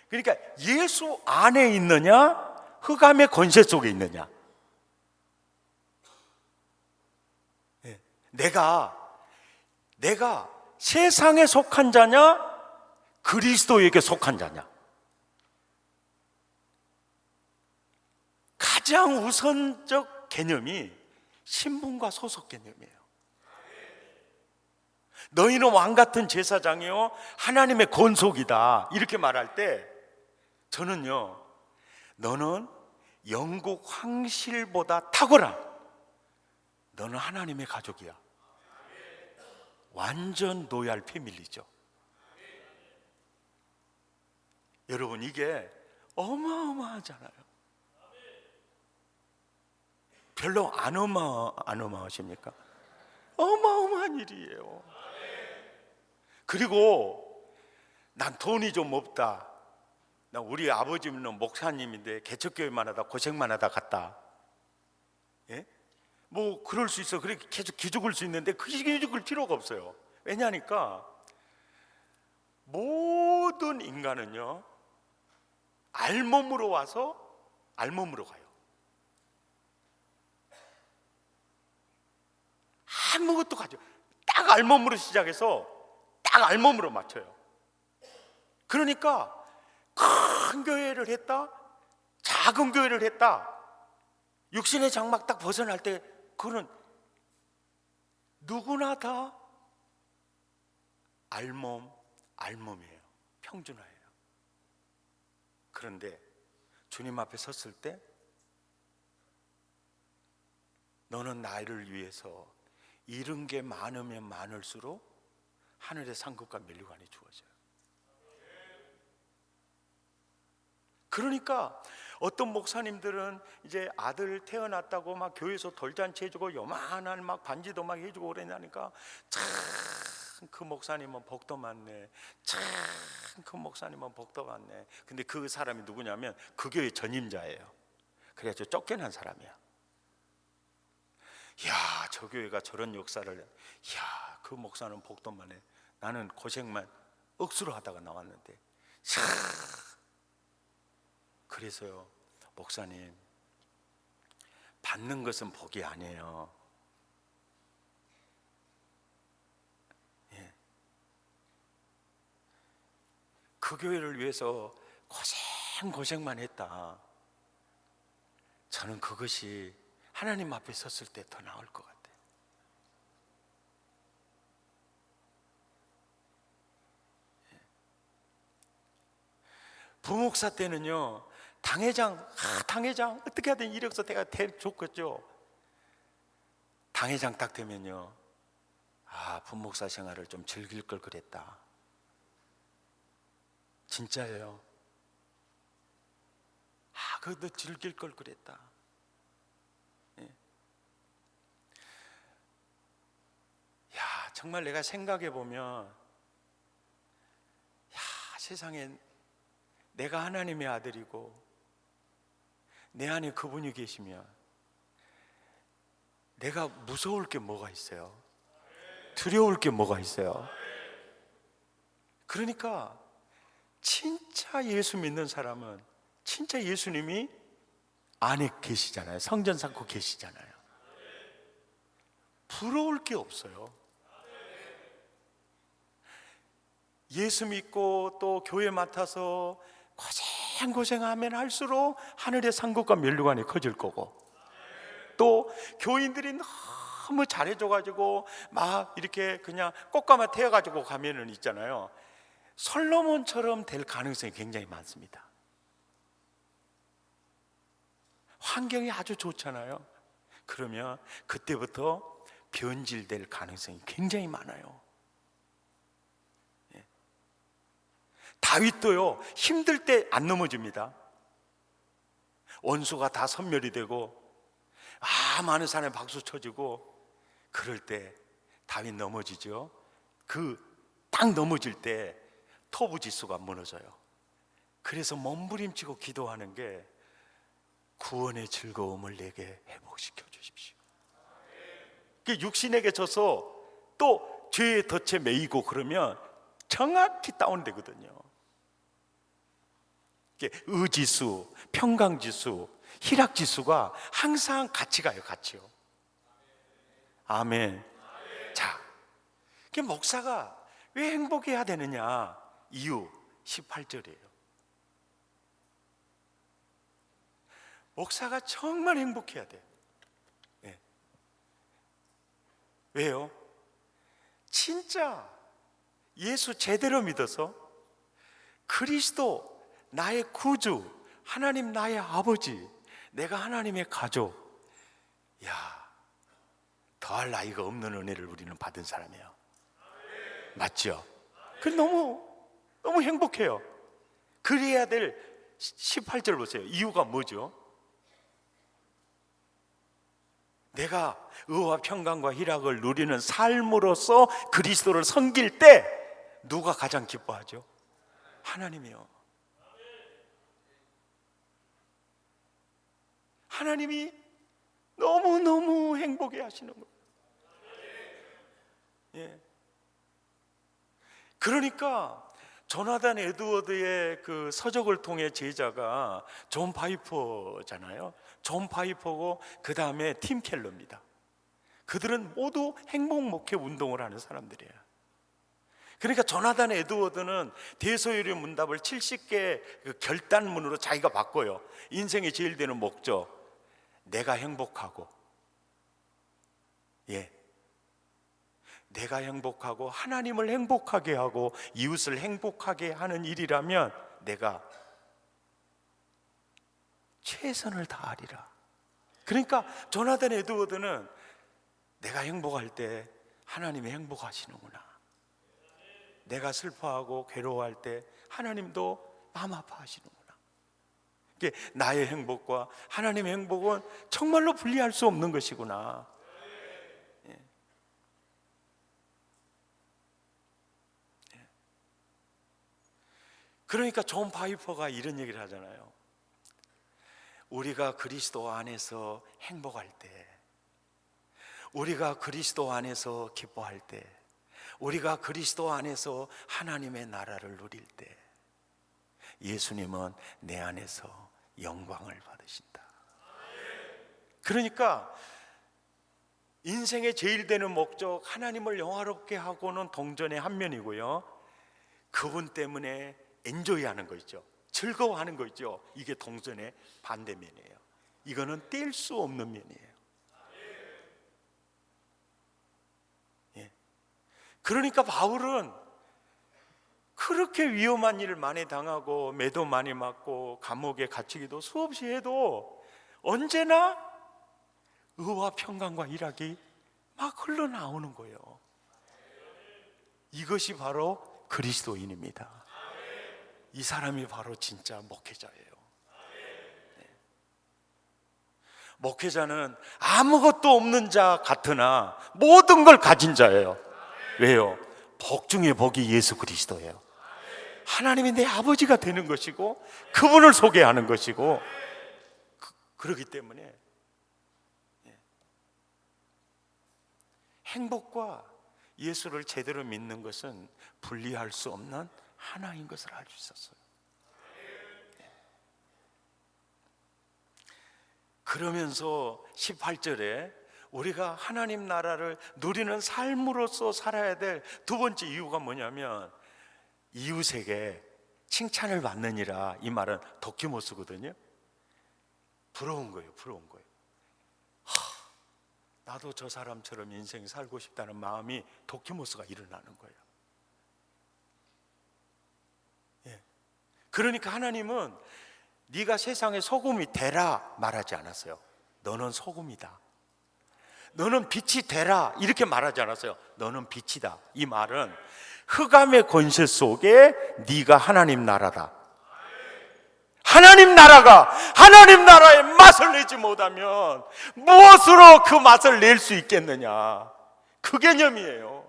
그러니까 예수 안에 있느냐, 흑암의 권세 속에 있느냐. 내가 세상에 속한 자냐, 그리스도에게 속한 자냐. 가장 우선적 개념이 신분과 소속 개념이에요. 너희는 왕같은 제사장이요 하나님의 권속이다, 이렇게 말할 때 저는요, 너는 영국 황실보다 탁월한, 너는 하나님의 가족이야. 완전 로얄 패밀리죠. 여러분, 이게 어마어마하잖아요. 별로 안 어마어마하십니까? 어마어마한 일이에요. 그리고 난 돈이 좀 없다, 나 우리 아버지는 목사님인데 개척교회만 하다 고생만 하다 갔다. 예? 뭐 그럴 수 있어. 그렇게 계속 기죽을 수 있는데 그 기죽을 필요가 없어요. 왜냐니까 모든 인간은요, 알몸으로 와서 알몸으로 가요. 아무것도 가져. 딱 알몸으로 시작해서 딱 알몸으로 맞춰요. 그러니까 큰 교회를 했다, 작은 교회를 했다, 육신의 장막 딱 벗어날 때 그거는 누구나 다 알몸이에요. 평준화예요. 그런데 주님 앞에 섰을 때 너는 나를 위해서 잃은 게 많으면 많을수록 하늘의 상급과 면류관이 주어져요. 그러니까 어떤 목사님들은 이제 아들 태어났다고 막 교회에서 돌잔치 해주고 요만한 막 반지도 막 해주고 그러냐니까 참 그 목사님은 복도 많네, 참 그 목사님은 복도 많네. 근데 그 사람이 누구냐면 그 교회 전임자예요. 그래가지고 쫓겨난 사람이야. 야, 저 교회가 저런 역사를, 야, 그 목사는 복도 많네, 나는 고생만 억수로 하다가 나왔는데. 참. 그래서요, 목사님, 받는 것은 복이 아니에요. 예. 그 교회를 위해서 고생만 했다. 저는 그것이 하나님 앞에 섰을 때 더 나을 것 같아요. 예. 부목사 때는요, 당회장 어떻게 하든 이력서 내가 좋겠죠. 당회장 딱 되면요, 부목사 생활을 좀 즐길 걸 그랬다. 진짜예요. 그것도 즐길 걸 그랬다. 예. 야, 정말 내가 생각해 보면, 세상에 내가 하나님의 아들이고 내 안에 그분이 계시면 내가 무서울 게 뭐가 있어요? 두려울 게 뭐가 있어요? 그러니까 진짜 예수 믿는 사람은 진짜 예수님이 안에 계시잖아요. 성전 쌓고 계시잖아요. 부러울 게 없어요. 예수 믿고 또 교회 맡아서 고생하면 할수록 하늘의 상급과 면류관이 커질 거고, 또 교인들이 너무 잘해줘가지고 막 이렇게 그냥 꽃가마 태워가지고 가면은 있잖아요, 솔로몬처럼 될 가능성이 굉장히 많습니다. 환경이 아주 좋잖아요. 그러면 그때부터 변질될 가능성이 굉장히 많아요. 다윗도요, 힘들 때 안 넘어집니다. 원수가 다 섬멸이 되고 많은 사람이 박수 쳐주고 그럴 때 다윗 넘어지죠. 그 딱 넘어질 때 토부지수가 무너져요. 그래서 몸부림치고 기도하는 게, 구원의 즐거움을 내게 회복시켜 주십시오. 육신에게 져서 또 죄의 덫에 매이고 그러면 정확히 다운되거든요. 의지수, 평강지수, 희락지수가 항상 같이 가요. 같이요. 아멘. 자, 목사가 왜 행복해야 되느냐? 이유 18절이에요. 목사가 정말 행복해야 돼요. 네. 왜요? 진짜 예수 제대로 믿어서 그리스도 나의 구주, 하나님 나의 아버지, 내가 하나님의 가족, 더할 나위가 없는 은혜를 우리는 받은 사람이에요. 맞죠? 그 너무 행복해요. 그래야 될 18절 보세요. 이유가 뭐죠? 내가 의와 평강과 희락을 누리는 삶으로서 그리스도를 섬길 때 누가 가장 기뻐하죠? 하나님이요. 하나님이 너무너무 행복해 하시는 거예요. 예. 그러니까 조나단 에드워드의 그 서적을 통해 제자가 존 파이퍼잖아요. 존 파이퍼고 그 다음에 팀 켈러입니다. 그들은 모두 행복 목회 운동을 하는 사람들이에요. 그러니까 조나단 에드워드는 대소요리 문답을 70개 그 결단문으로 자기가 바꿔요. 인생의 제일 되는 목적, 내가 행복하고, 내가 행복하고 하나님을 행복하게 하고 이웃을 행복하게 하는 일이라면 내가 최선을 다하리라. 그러니까 조나단 에드워드는 내가 행복할 때 하나님이 행복하시는구나, 내가 슬퍼하고 괴로워할 때 하나님도 마음 아파하시는구나, 나의 행복과 하나님의 행복은 정말로 분리할 수 없는 것이구나. 그러니까 존 파이퍼가 이런 얘기를 하잖아요. 우리가 그리스도 안에서 행복할 때, 우리가 그리스도 안에서 기뻐할 때, 우리가 그리스도 안에서 하나님의 나라를 누릴 때, 예수님은 내 안에서 영광을 받으신다. 그러니까 인생의 제일 되는 목적, 하나님을 영화롭게 하고는 동전의 한 면이고요, 그분 때문에 엔조이하는 거 있죠, 즐거워하는 거 있죠, 이게 동전의 반대면이에요. 이거는 뗄 수 없는 면이에요. 그러니까 바울은 그렇게 위험한 일을 많이 당하고 매도 많이 맞고 감옥에 갇히기도 수없이 해도 언제나 의와 평강과 희락이 막 흘러나오는 거예요. 이것이 바로 그리스도인입니다. 이 사람이 바로 진짜 목회자예요. 목회자는 아무것도 없는 자 같으나 모든 걸 가진 자예요. 왜요? 복 중에 복이 예수 그리스도예요. 하나님이 내 아버지가 되는 것이고 그분을 소개하는 것이고, 그렇기 때문에 행복과 예수를 제대로 믿는 것은 분리할 수 없는 하나인 것을 알 수 있었어요. 그러면서 18절에 우리가 하나님 나라를 누리는 삶으로서 살아야 될 두 번째 이유가 뭐냐면 이웃에게 칭찬을 받느니라. 이 말은 도키모스거든요. 부러운 거예요. 부러운 거예요. 나도 저 사람처럼 인생 살고 싶다는 마음이 도키모스가 일어나는 거예요. 예. 그러니까 하나님은 네가 세상의 소금이 되라 말하지 않았어요. 너는 소금이다. 너는 빛이 되라 이렇게 말하지 않았어요. 너는 빛이다. 이 말은 흑암의 권세 속에 네가 하나님 나라다. 하나님 나라가 하나님 나라의 맛을 내지 못하면 무엇으로 그 맛을 낼 수 있겠느냐, 그 개념이에요.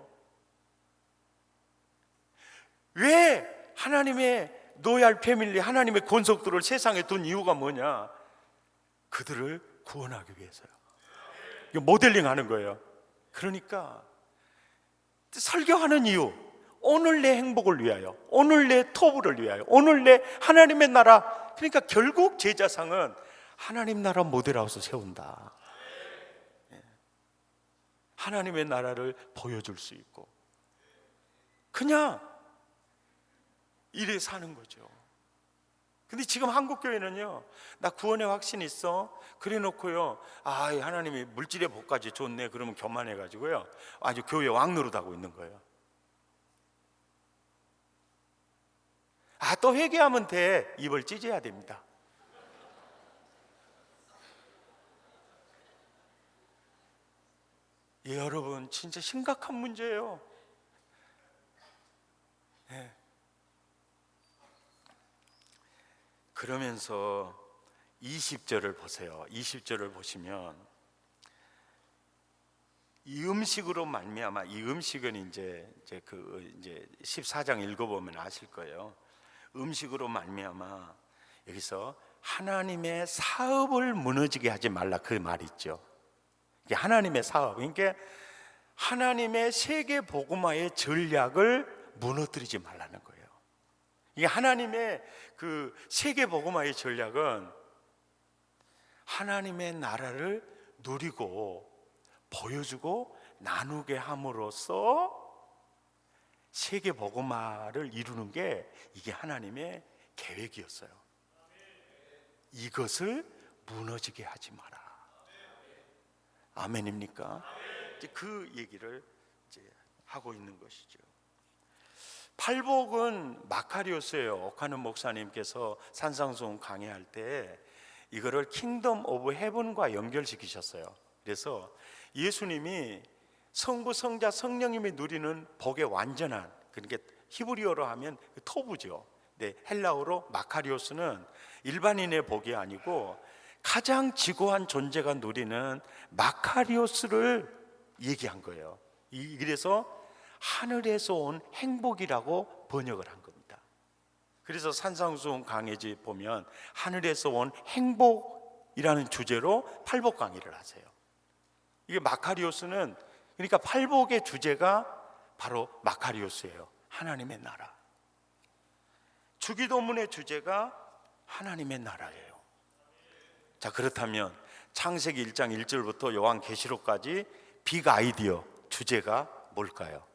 왜 하나님의 노얄 패밀리, 하나님의 권속들을 세상에 둔 이유가 뭐냐? 그들을 구원하기 위해서요. 이거 모델링 하는 거예요. 그러니까 설교하는 이유, 오늘 내 행복을 위하여, 오늘 내 토부를 위하여, 오늘 내 하나님의 나라. 그러니까 결국 제자상은 하나님 나라 모델하우스 세운다. 하나님의 나라를 보여줄 수 있고 그냥 이래 사는 거죠. 근데 지금 한국교회는요, 나 구원의 확신이 있어 그래 놓고요, 하나님이 물질의 복까지 줬네 그러면 교만해가지고요 아주 교회 왕노릇하고 있는 거예요. 또 회개하면 돼. 입을 찢어야 됩니다. 예, 여러분 진짜 심각한 문제예요. 예. 그러면서 20절을 보세요. 20절을 보시면 이 음식으로 말미암아, 이 음식은 이제 14장 읽어보면 아실 거예요. 음식으로 말미암아, 여기서 하나님의 사업을 무너지게 하지 말라 그 말 있죠. 이게 하나님의 사업, 그러니까 하나님의 세계 복음화의 전략을 무너뜨리지 말라는 거예요. 이게 하나님의 그 세계 복음화의 전략은 하나님의 나라를 누리고 보여주고 나누게 함으로써 세계 복음화를 이루는 게 이게 하나님의 계획이었어요. 이것을 무너지게 하지 마라. 아멘입니까? 이제 그 얘기를 이제 하고 있는 것이죠. 팔복은 마카리오스예요. 오카는 목사님께서 산상수훈 강의할 때 이거를 킹덤 오브 헤븐과 연결시키셨어요. 그래서 예수님이 성부, 성자, 성령님이 누리는 복의 완전한, 그러니까 히브리어로 하면 토부죠. 네, 헬라어로 마카리오스는 일반인의 복이 아니고 가장 지고한 존재가 누리는 마카리오스를 얘기한 거예요. 그래서 하늘에서 온 행복이라고 번역을 한 겁니다. 그래서 산상수훈 강해지 보면 하늘에서 온 행복이라는 주제로 팔복 강의를 하세요. 이게 마카리오스는, 그러니까 팔복의 주제가 바로 마카리오스예요. 하나님의 나라. 주기도문의 주제가 하나님의 나라예요. 자, 그렇다면 창세기 1장 1절부터 요한계시록까지 빅 아이디어 주제가 뭘까요?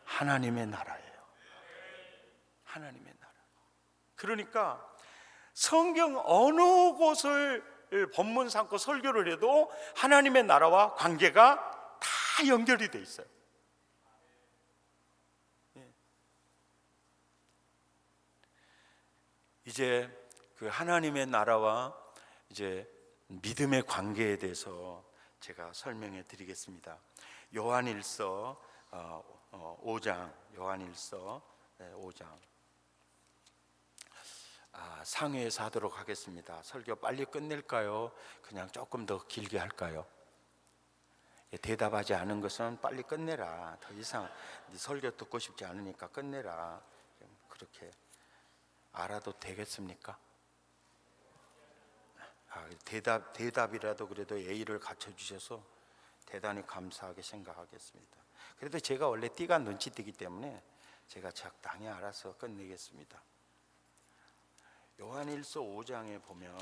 하나님의 나라예요. 하나님의 나라. 그러니까 성경 어느 곳을 본문 삼고 설교를 해도 하나님의 나라와 관계가 다 연결이 돼 있어요. 이제 그 하나님의 나라와 이제 믿음의 관계에 대해서 제가 설명해 드리겠습니다. 요한일서 5장, 요한일서 5장 상회에서 하도록 하겠습니다. 설교 빨리 끝낼까요? 그냥 조금 더 길게 할까요? 대답하지 않은 것은 빨리 끝내라. 더 이상 네 설교 듣고 싶지 않으니까 끝내라. 그렇게 알아도 되겠습니까? 대답이라도 그래도 예의를 갖춰주셔서 대단히 감사하게 생각하겠습니다. 그래도 제가 원래 띠가 눈치띠기 때문에 제가 적당히 알아서 끝내겠습니다. 요한일서 5장에 보면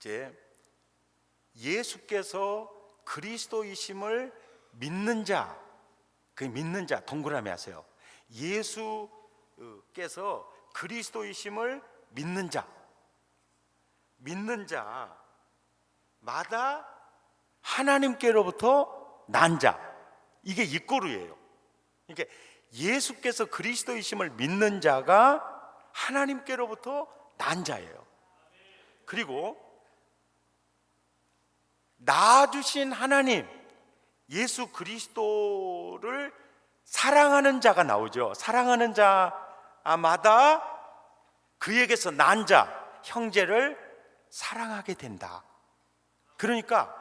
이제 예수께서 그리스도이심을 믿는 자, 그 믿는 자 동그라미 하세요. 예수께서 그리스도이심을 믿는 자마다 하나님께로부터 난 자, 이게 이꼬르예요. 그러니까 예수께서 그리스도이심을 믿는 자가 하나님께로부터 난 자예요. 그리고 낳아주신 하나님, 예수 그리스도를 사랑하는 자가 나오죠. 사랑하는 자마다 그에게서 난 자, 형제를 사랑하게 된다. 그러니까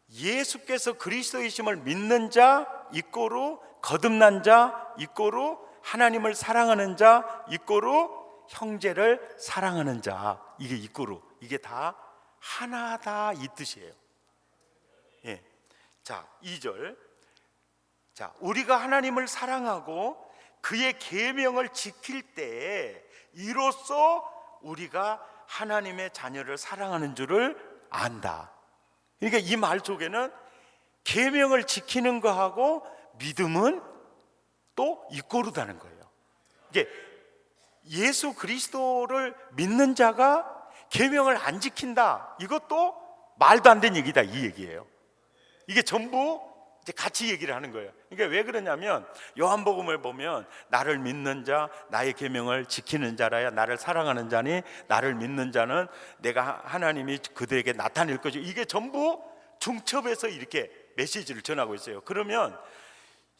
예수께서 그리스도이심을 믿는 자 이꼬르 거듭난 자 이꼬르 하나님을 사랑하는 자 이꼬르 형제를 사랑하는 자, 이게 이꼬르, 이게 다 하나다 이 뜻이에요. 예. 자, 2절. 자, 우리가 하나님을 사랑하고 그의 계명을 지킬 때에 이로써 우리가 하나님의 자녀를 사랑하는 줄을 안다. 그러니까 이 말 속에는 계명을 지키는 거하고 믿음은 또 이꼬르다는 거예요. 이게 예수 그리스도를 믿는 자가 계명을 안 지킨다, 이것도 말도 안 되는 얘기다, 이 얘기예요. 이게 전부 이제 같이 얘기를 하는 거예요. 그러니까 왜 그러냐면 요한복음을 보면 나를 믿는 자, 나의 계명을 지키는 자라야 나를 사랑하는 자니 나를 믿는 자는 내가 하나님이 그들에게 나타낼 거죠. 이게 전부 중첩해서 이렇게 메시지를 전하고 있어요. 그러면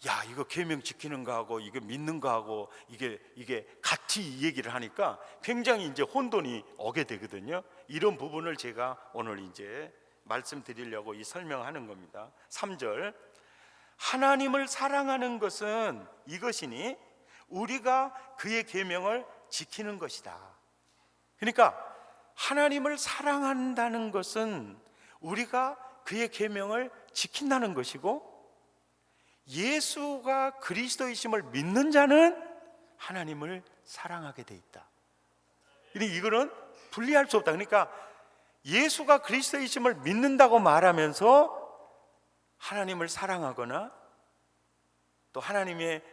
야, 이거 계명 지키는 거하고 이거 믿는 거하고 이게 같이 이 얘기를 하니까 굉장히 이제 혼돈이 오게 되거든요. 이런 부분을 제가 오늘 이제 말씀드리려고 이 설명하는 겁니다. 3절. 하나님을 사랑하는 것은 이것이니 우리가 그의 계명을 지키는 것이다. 그러니까 하나님을 사랑한다는 것은 우리가 그의 계명을 지킨다는 것이고, 예수가 그리스도이심을 믿는 자는 하나님을 사랑하게 돼 있다. 이거는 분리할 수 없다. 그러니까 예수가 그리스도이심을 믿는다고 말하면서 하나님을 사랑하거나 또 하나님의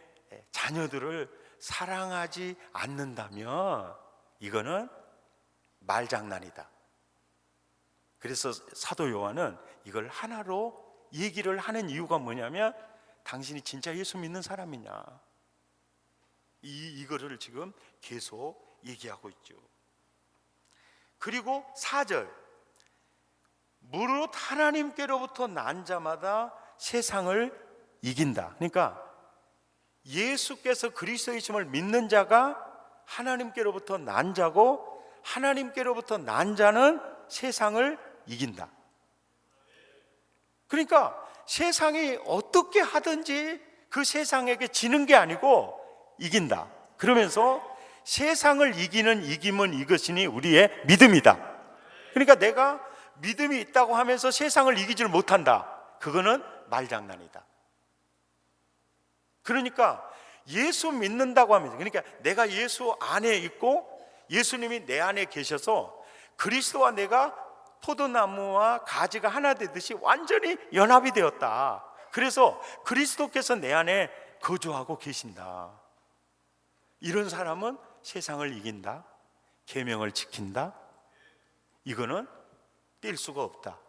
자녀들을 사랑하지 않는다면 이거는 말장난이다. 그래서 사도 요한은 이걸 하나로 얘기를 하는 이유가 뭐냐면 당신이 진짜 예수 믿는 사람이냐, 이거를 지금 계속 얘기하고 있죠. 그리고 4절. 무릇 하나님께로부터 난 자마다 세상을 이긴다. 그러니까 예수께서 그리스도이심을 믿는 자가 하나님께로부터 난 자고 하나님께로부터 난 자는 세상을 이긴다. 그러니까 세상이 어떻게 하든지 그 세상에게 지는 게 아니고 이긴다. 그러면서 세상을 이기는 이김은 이것이니 우리의 믿음이다. 그러니까 내가 믿음이 있다고 하면서 세상을 이기지를 못한다, 그거는 말장난이다. 그러니까 예수 믿는다고 하면서, 그러니까 내가 예수 안에 있고 예수님이 내 안에 계셔서 그리스도와 내가 포도나무와 가지가 하나 되듯이 완전히 연합이 되었다. 그래서 그리스도께서 내 안에 거주하고 계신다. 이런 사람은 세상을 이긴다, 계명을 지킨다, 이거는 뗄 수가 없다.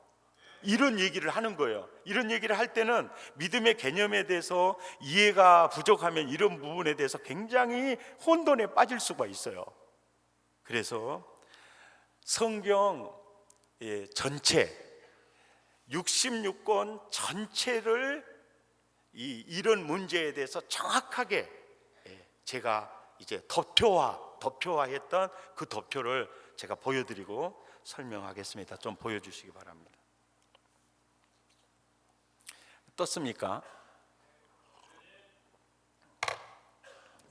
이런 얘기를 하는 거예요. 이런 얘기를 할 때는 믿음의 개념에 대해서 이해가 부족하면 이런 부분에 대해서 굉장히 혼돈에 빠질 수가 있어요. 그래서 성경 전체 66권 전체를 이런 문제에 대해서 정확하게 제가 이제 덮표화했던 그 덮표를 제가 보여드리고 설명하겠습니다. 좀 보여주시기 바랍니다. 떴습니까?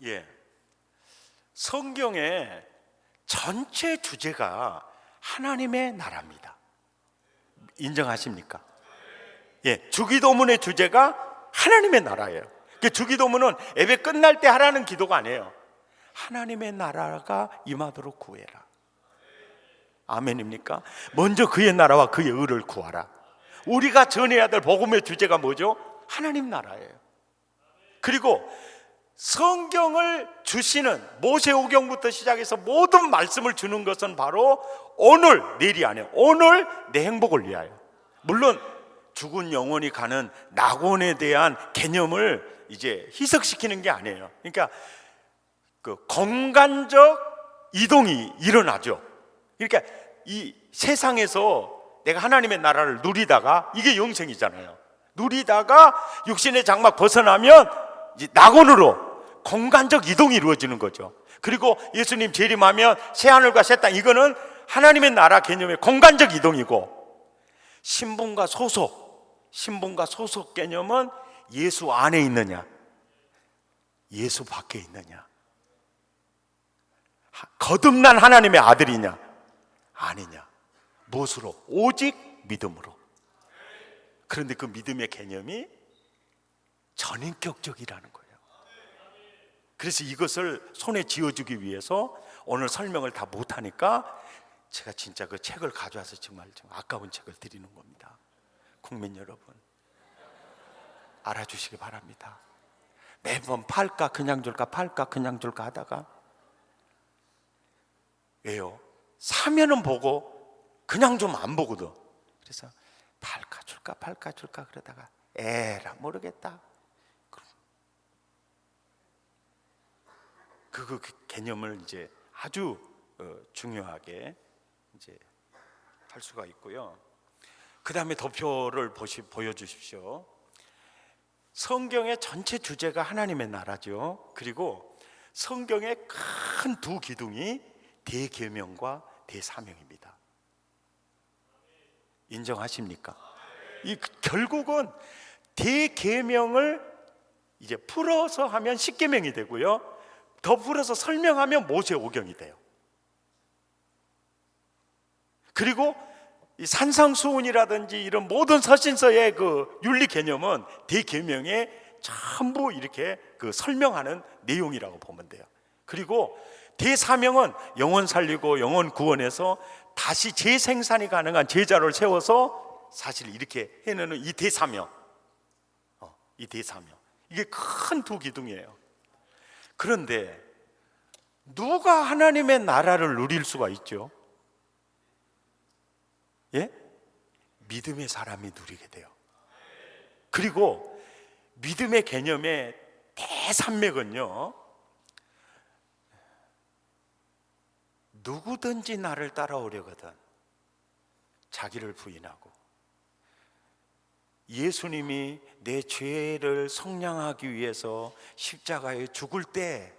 예. 성경의 전체 주제가 하나님의 나라입니다. 인정하십니까? 예. 주기도문의 주제가 하나님의 나라예요. 주기도문은 예배 끝날 때 하라는 기도가 아니에요. 하나님의 나라가 임하도록 구해라. 아멘입니까? 먼저 그의 나라와 그의 의를 구하라. 우리가 전해야 될 복음의 주제가 뭐죠? 하나님 나라예요. 그리고 성경을 주시는 모세오경부터 시작해서 모든 말씀을 주는 것은 바로 오늘, 내일이 아니에요. 오늘 내 행복을 위하여. 물론 죽은 영혼이 가는 낙원에 대한 개념을 이제 희석시키는 게 아니에요. 그러니까 그 공간적 이동이 일어나죠. 그러니까 이 세상에서 내가 하나님의 나라를 누리다가, 이게 영생이잖아요. 누리다가 육신의 장막 벗어나면 이제 낙원으로 공간적 이동이 이루어지는 거죠. 그리고 예수님 재림하면 새하늘과 새 땅, 이거는 하나님의 나라 개념의 공간적 이동이고, 신분과 소속 개념은 예수 안에 있느냐, 예수 밖에 있느냐, 거듭난 하나님의 아들이냐 아니냐. 무엇으로? 오직 믿음으로. 그런데 그 믿음의 개념이 전인격적이라는 거예요. 그래서 이것을 손에 쥐어주기 위해서 오늘 설명을 다 못하니까 제가 진짜 그 책을 가져와서 정말 좀 아까운 책을 드리는 겁니다. 국민 여러분, 알아주시기 바랍니다. 매번 팔까 그냥 줄까, 팔까 그냥 줄까 하다가, 왜요? 사면은 보고 그냥 좀 안 보거든. 그래서 팔까 줄까 그러다가 에라 모르겠다. 그 개념을 이제 아주 중요하게 이제 할 수가 있고요. 그 다음에 도표를 보여주십시오. 성경의 전체 주제가 하나님의 나라죠. 그리고 성경의 큰 두 기둥이 대계명과 대사명입니다. 인정하십니까? 결국은 대계명을 이제 풀어서 하면 십계명이 되고요, 더 풀어서 설명하면 모세오경이 돼요. 그리고 이 산상수훈이라든지 이런 모든 서신서의 그 윤리 개념은 대계명에 전부 이렇게 그 설명하는 내용이라고 보면 돼요. 그리고 대사명은 영혼 살리고 영혼 구원해서 다시 재생산이 가능한 제자를 세워서 사실 이렇게 해내는 이 대사명, 이게 큰 두 기둥이에요. 그런데 누가 하나님의 나라를 누릴 수가 있죠? 예? 믿음의 사람이 누리게 돼요. 그리고 믿음의 개념의 대산맥은요, 누구든지 나를 따라오려거든 자기를 부인하고, 예수님이 내 죄를 속량하기 위해서 십자가에 죽을 때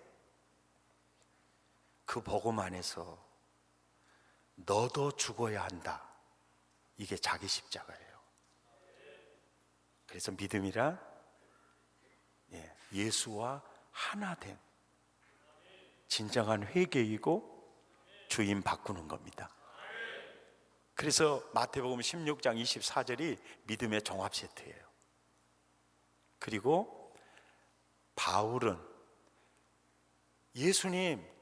그 복음 안에서 너도 죽어야 한다. 이게 자기 십자가예요. 그래서 믿음이란 예수와 하나 된 진정한 회개이고 주인 바꾸는 겁니다. 그래서 마태복음 16장 24절이 믿음의 종합 세트예요. 그리고 바울은 예수님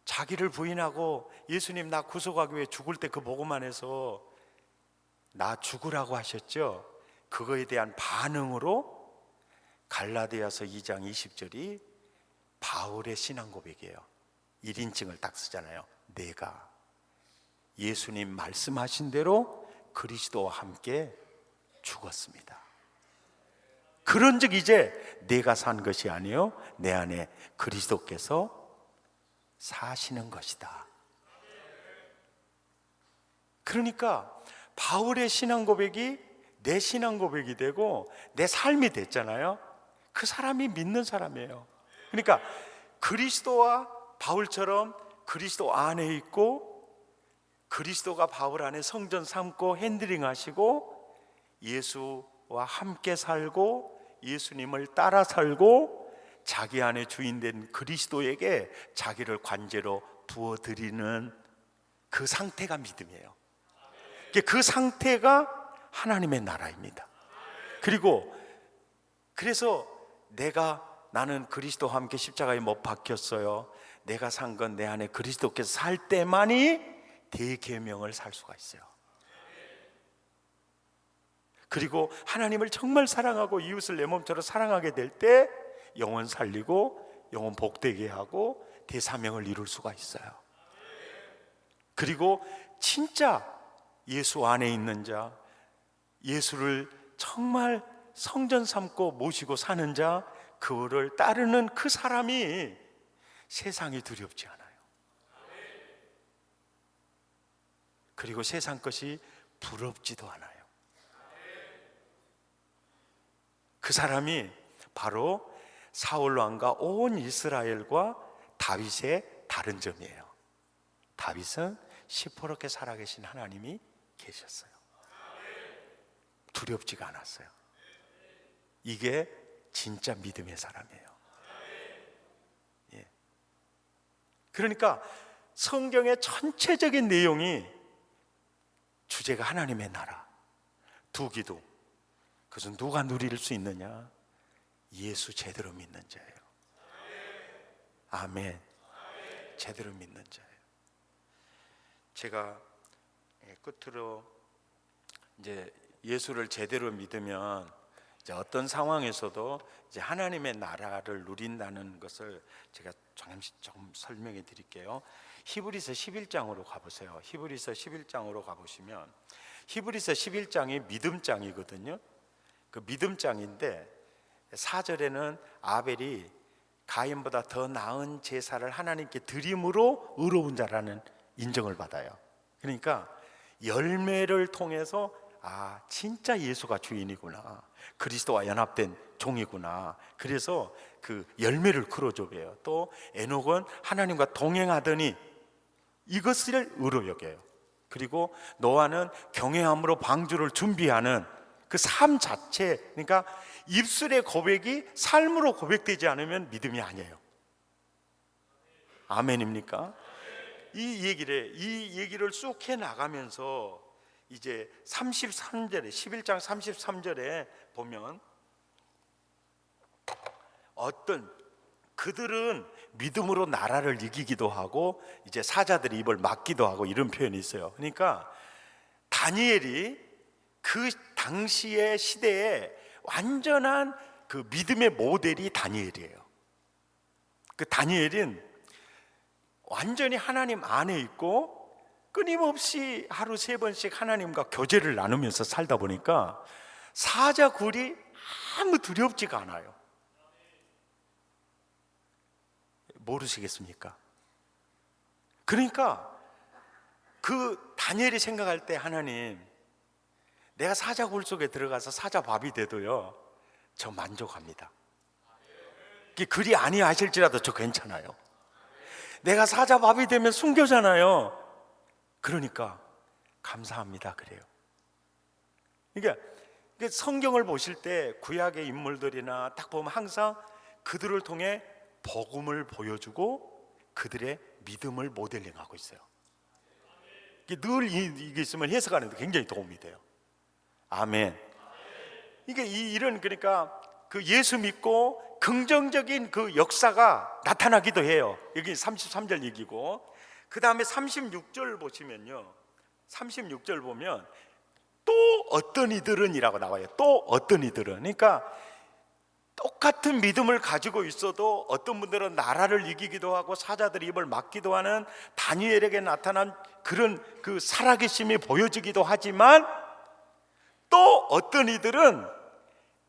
자기를 부인하고 예수님 나 구속하기 위해 죽을 때 그 복음 안에서 나 죽으라고 하셨죠. 그거에 대한 반응으로 갈라디아서 2장 20절이 바울의 신앙 고백이에요. 1인칭을 딱 쓰잖아요. 내가 예수님 말씀하신 대로 그리스도와 함께 죽었습니다. 그런즉 이제 내가 산 것이 아니요 내 안에 그리스도께서 사시는 것이다. 그러니까 바울의 신앙 고백이 내 신앙 고백이 되고 내 삶이 됐잖아요. 그 사람이 믿는 사람이에요. 그러니까 그리스도와 바울처럼 그리스도 안에 있고, 그리스도가 바울 안에 성전 삼고 핸들링 하시고, 예수와 함께 살고 예수님을 따라 살고 자기 안에 주인된 그리스도에게 자기를 관제로 부어드리는 그 상태가 믿음이에요. 그 상태가 하나님의 나라입니다. 그리고 그래서 나는 그리스도와 함께 십자가에 못 박혔어요. 내가 산 건 내 안에 그리스도께서 살 때만이 대계명을 살 수가 있어요. 그리고 하나님을 정말 사랑하고 이웃을 내 몸처럼 사랑하게 될 때 영혼 살리고 영혼 복되게 하고 대사명을 이룰 수가 있어요. 그리고 진짜 예수 안에 있는 자, 예수를 정말 성전 삼고 모시고 사는 자, 그를 따르는 그 사람이 세상이 두렵지 않아요. 그리고 세상 것이 부럽지도 않아요. 그 사람이 바로 사울 왕과 온 이스라엘과 다윗의 다른 점이에요. 다윗은 시퍼렇게 살아계신 하나님이 계셨어요. 두렵지가 않았어요. 이게 진짜 믿음의 사람이에요. 예. 그러니까 성경의 전체적인 내용이 주제가 하나님의 나라, 두 기도. 그것은 누가 누릴 수 있느냐? 예수 제대로 믿는 자예요. 아멘. 제대로 믿는 자예요. 제가 끝으로 이제 예수를 제대로 믿으면 이제 어떤 상황에서도 이제 하나님의 나라를 누린다는 것을 제가 조금 설명해 드릴게요. 히브리서 11장으로 가보세요. 히브리서 11장으로 가보시면 히브리서 11장이 믿음장이거든요. 그 믿음장인데 4절에는 아벨이 가인보다 더 나은 제사를 하나님께 드림으로 의로운 자라는 인정을 받아요. 그러니까 열매를 통해서 아, 진짜 예수가 주인이구나, 그리스도와 연합된 종이구나. 그래서 그 열매를 끌어줘요. 또 에녹은 하나님과 동행하더니 이것을 의로 여겨요. 그리고 노아는 경외함으로 방주를 준비하는 그 삶 자체, 그러니까 입술의 고백이 삶으로 고백되지 않으면 믿음이 아니에요. 아멘입니까? 이 얘기를 쑥 해 나가면서 이제 33절에 11장 33절에 보면 어떤 그들은 믿음으로 나라를 이기기도 하고 이제 사자들이 입을 막기도 하고 이런 표현이 있어요. 그러니까 다니엘이 그 당시의 시대에 완전한 그 믿음의 모델이 다니엘이에요. 그 다니엘은 완전히 하나님 안에 있고 끊임없이 하루 3번씩 하나님과 교제를 나누면서 살다 보니까 사자굴이 아무 두렵지가 않아요. 모르시겠습니까? 그러니까 그 다니엘이 생각할 때 하나님, 내가 사자굴 속에 들어가서 사자밥이 돼도요 저 만족합니다. 그리 아니하실지라도 저 괜찮아요. 내가 사자밥이 되면 순교잖아요. 그러니까 감사합니다 그래요. 그러니까 성경을 보실 때 구약의 인물들이나 딱 보면 항상 그들을 통해 복음을 보여주고 그들의 믿음을 모델링하고 있어요. 늘 이게 있으면 해석하는 데 굉장히 도움이 돼요. 아멘. 이게 이런 그러니까 그 예수 믿고 긍정적인 그 역사가 나타나기도 해요. 여기 33절 얘기고, 그 다음에 36절 보시면요, 36절 보면 또 어떤 이들은 이라고 나와요. 또 어떤 이들은, 그러니까 똑같은 믿음을 가지고 있어도 어떤 분들은 나라를 이기기도 하고 사자들이 입을 막기도 하는 다니엘에게 나타난 그런 그 살아계심이 보여지기도 하지만, 또 어떤 이들은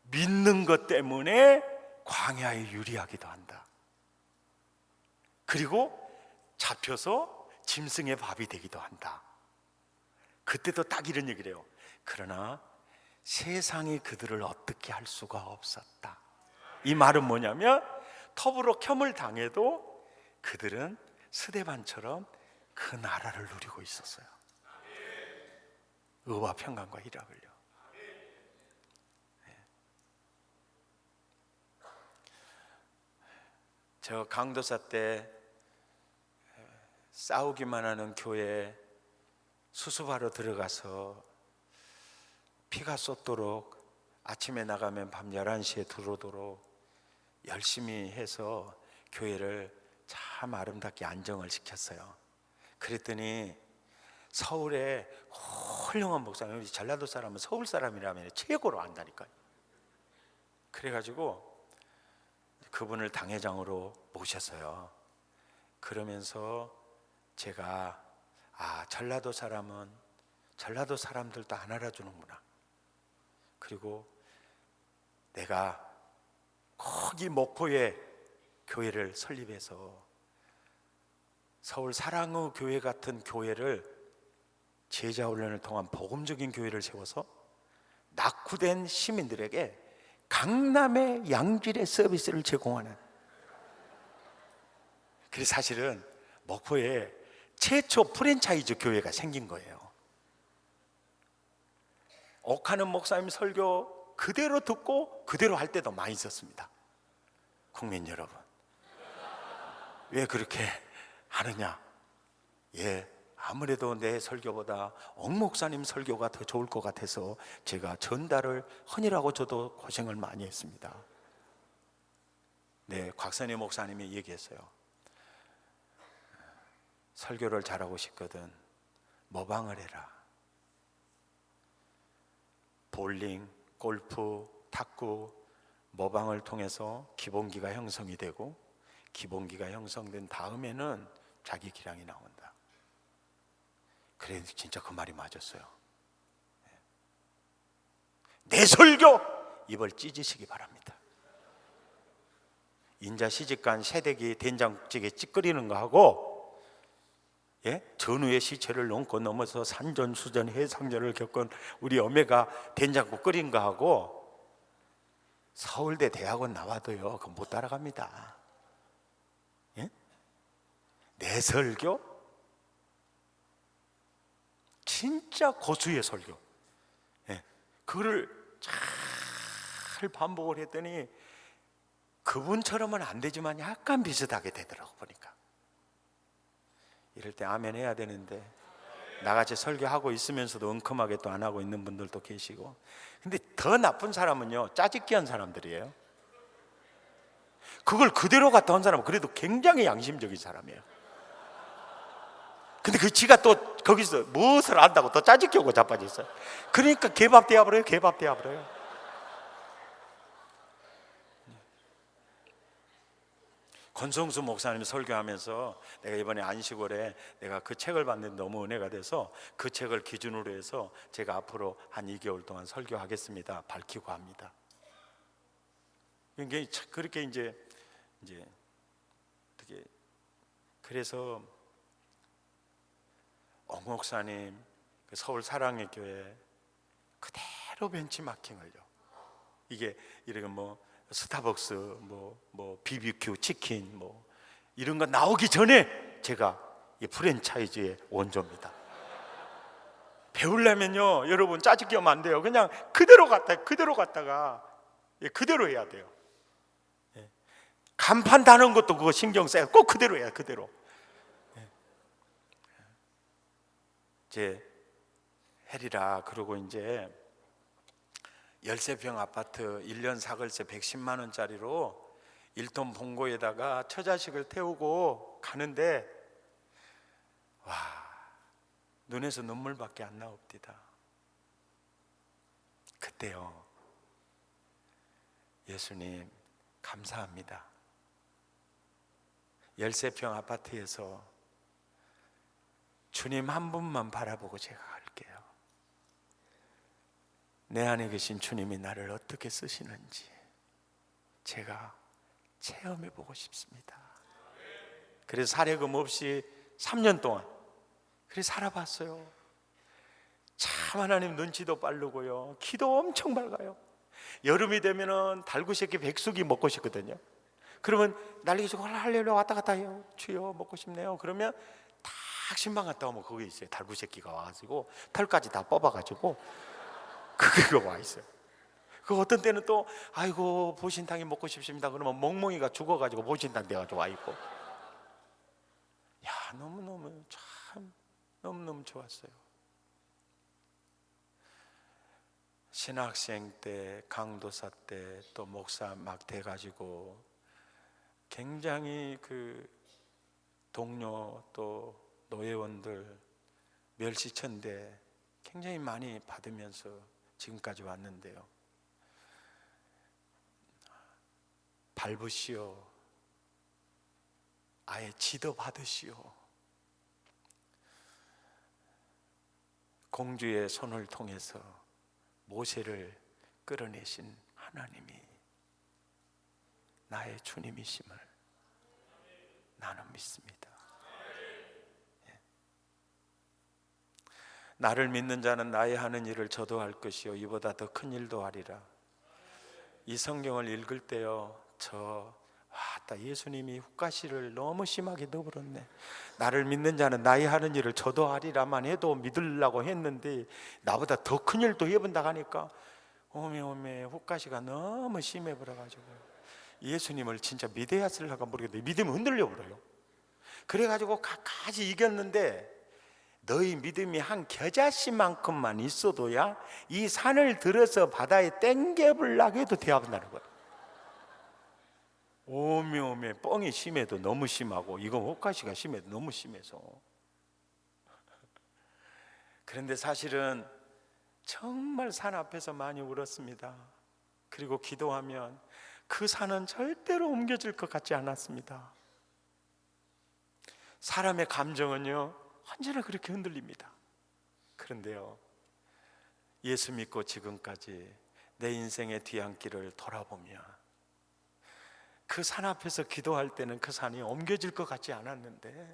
믿는 것 때문에 광야에 유리하기도 한다. 그리고 잡혀서 짐승의 밥이 되기도 한다. 그때도 딱 이런 얘기를 해요. 그러나 세상이 그들을 어떻게 할 수가 없었다. 이 말은 뭐냐면 톱으로 켬을 당해도 그들은 스데반처럼 그 나라를 누리고 있었어요. 의와 평강과 희락을요. 저 강도사 때 싸우기만 하는 교회에 수습하러 들어가서 피가 쏟도록 아침에 나가면 밤 11시에 들어오도록 열심히 해서 교회를 참 아름답게 안정을 시켰어요. 그랬더니 서울에 훌륭한 목사님, 전라도 사람은 서울 사람이라면 최고로 안다니까요. 그래가지고 그분을 당회장으로 모셨어요. 그러면서 제가 전라도 사람은 전라도 사람들도 안 알아주는구나. 그리고 내가 거기 목포에 교회를 설립해서 서울 사랑의 교회 같은 교회를 제자훈련을 통한 복음적인 교회를 세워서 낙후된 시민들에게 강남의 양질의 서비스를 제공하는, 그래서 사실은 목포에 최초 프랜차이즈 교회가 생긴 거예요. 옥하는 목사님 설교 그대로 듣고 그대로 할 때도 많이 있었습니다. 국민 여러분, 왜 그렇게 하느냐? 아무래도 내 설교보다 옥 목사님 설교가 더 좋을 것 같아서 제가 전달을 헌이라고 저도 고생을 많이 했습니다. 곽선희 목사님이 얘기했어요. 설교를 잘하고 싶거든 모방을 해라. 볼링, 골프, 탁구 모방을 통해서 기본기가 형성이 되고, 기본기가 형성된 다음에는 자기 기량이 나온다. 그래, 진짜 그 말이 맞았어요. 내 설교 입을 찢으시기 바랍니다. 인자 시집간 새댁이 된장찌개 찌끄리는 거 하고, 전우의 시체를 넘고 넘어서 산전수전 해상전을 겪은 우리 어메가 된장국 끓인 거 하고 서울대 대학원 나와도요 그건 못 따라갑니다. 내 설교 진짜 고수의 설교, 그거를 잘 반복을 했더니 그분처럼은 안 되지만 약간 비슷하게 되더라고. 보니까 이럴 때 아멘 해야 되는데 나같이 설교하고 있으면서도 엉큼하게 또 안 하고 있는 분들도 계시고. 근데 더 나쁜 사람은요 짜집기한 사람들이에요. 그걸 그대로 갖다 온 사람은 그래도 굉장히 양심적인 사람이에요. 근데 그 지가 또 거기서 무엇을 안다고 또 짜집기 오고 자빠져 있어요. 그러니까 개밥 되어버려요. 개밥 되어버려요. 권성수 목사님이 설교하면서 내가 이번에 안식월에 내가 그 책을 봤는데 너무 은혜가 돼서 그 책을 기준으로 해서 제가 앞으로 한 2개월 동안 설교하겠습니다 밝히고 합니다. 그렇게 이제 어떻게, 그래서 옥 목사님 그 서울 사랑의 교회 그대로 벤치마킹을요. 이게 이렇게 스타벅스 BBQ 치킨 이런 거 나오기 전에 제가 이 프랜차이즈의 원조입니다. 배우려면요 여러분 짜집기 하면 안 돼요. 그냥 그대로 갔다가 그대로 해야 돼요. 간판 다는 것도 그거 신경 써야 꼭 그대로 해야 그대로. 이제 해리라 그러고 이제 13평 아파트 1년 사글세 110만 원짜리로 1톤 봉고에다가 처자식을 태우고 가는데 와, 눈에서 눈물밖에 안 나옵니다. 그때요 예수님 감사합니다. 13평 아파트에서 주님 한 분만 바라보고 제가 갈게요. 내 안에 계신 주님이 나를 어떻게 쓰시는지 제가 체험해 보고 싶습니다. 그래서 사례금 없이 3년 동안 그래서 살아봤어요. 참 하나님 눈치도 빠르고요 키도 엄청 밝아요. 여름이 되면은 달구새끼 백숙이 먹고 싶거든요. 그러면 난리가 치고 할렐루야 왔다 갔다 해요. 주여 먹고 싶네요. 그러면 딱 신방 갔다 오면 거기 있어요. 달구새끼가 와가지고 털까지 다 뽑아가지고 그게 와 있어요. 그 어떤 때는 또 아이고 보신탕이 먹고 싶습니다. 그러면 멍멍이가 죽어가지고 보신탕 돼가지고 와 있고. 야 너무너무 참 너무너무 좋았어요. 신학생 때 강도사 때 또 목사 막 돼가지고 굉장히 그 동료 또 노예원들 멸시천대 굉장히 많이 받으면서 지금까지 왔는데요. 밟으시오, 아예 지도 받으시오. 공주의 손을 통해서 모세를 끌어내신 하나님이 나의 주님이심을 나는 믿습니다. 나를 믿는 자는 나의 하는 일을 저도 할 것이요 이보다 더 큰 일도 하리라. 이 성경을 읽을 때요, 예수님이 훅가시를 너무 심하게 넣어버렸네. 나를 믿는 자는 나의 하는 일을 저도 하리라만 해도 믿으려고 했는데 나보다 더 큰 일도 해본다고 하니까 오메 훅가시가 너무 심해버려가지고 예수님을 진짜 믿어야 쓸려가 모르겠는데 믿음이 흔들려 버려요. 그래가지고 가까이 이겼는데 너희 믿음이 한 겨자씨만큼만 있어도야 이 산을 들어서 바다에 땡겨보려고 해도 되어본다는 거예요. 오메 뻥이 심해도 너무 심하고 이건 옥가시가 심해도 너무 심해서. 그런데 사실은 정말 산 앞에서 많이 울었습니다. 그리고 기도하면 그 산은 절대로 옮겨질 것 같지 않았습니다. 사람의 감정은요 언제나 그렇게 흔들립니다. 그런데요, 예수 믿고 지금까지 내 인생의 뒤안길을 돌아보면 그 산 앞에서 기도할 때는 그 산이 옮겨질 것 같지 않았는데,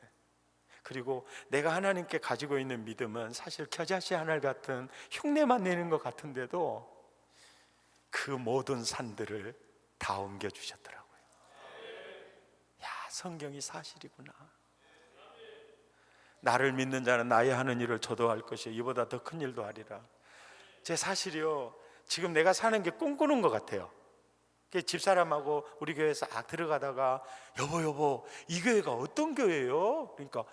그리고 내가 하나님께 가지고 있는 믿음은 사실 겨자씨 하늘 같은 흉내만 내는 것 같은데도 그 모든 산들을 다 옮겨주셨더라고요. 야, 성경이 사실이구나. 나를 믿는 자는 나의 하는 일을 저도 할 것이요 이보다 더 큰 일도 하리라. 제 사실이요, 지금 내가 사는 게 꿈꾸는 것 같아요. 집사람하고 우리 교회에 싹 들어가다가 여보 이 교회가 어떤 교회예요? 그러니까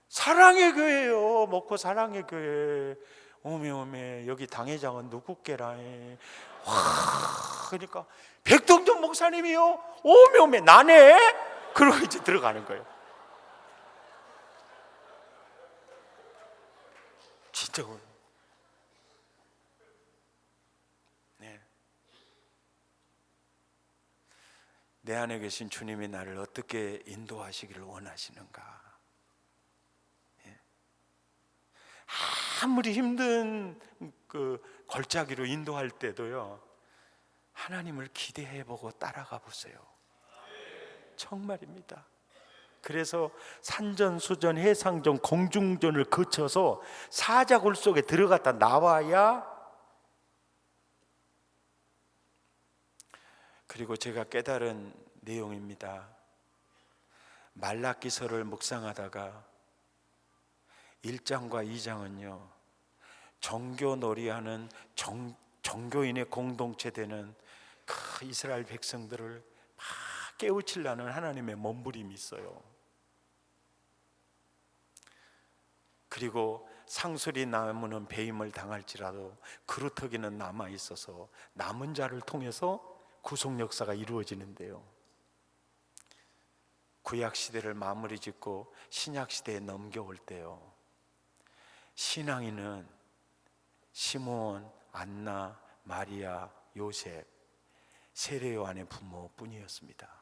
사랑의 교회예요. 먹고 사랑의 교회. 오메 여기 당회장은 누구께라. 와, 그러니까 백동준 목사님이요. 오메 나네. 그러고 이제 들어가는 거예요. 진짜. 네. 내 안에 계신 주님이 나를 어떻게 인도하시기를 원하시는가? 예. 아무리 힘든 그 골짜기로 인도할 때도요, 하나님을 기대해보고 따라가 보세요. 정말입니다. 그래서 산전수전 해상전 공중전을 거쳐서 사자굴 속에 들어갔다 나와야, 그리고 제가 깨달은 내용입니다. 말라기서를 묵상하다가 1장과 2장은요 종교놀이하는 종교인의 공동체 되는 그 이스라엘 백성들을 막 깨우치려는 하나님의 몸부림이 있어요. 그리고 상수리 나무는 배임을 당할지라도 그루터기는 남아 있어서 남은 자를 통해서 구속 역사가 이루어지는데요, 구약 시대를 마무리 짓고 신약 시대에 넘겨올 때요, 신앙인은 시므온, 안나, 마리아, 요셉, 세례 요한의 부모뿐이었습니다.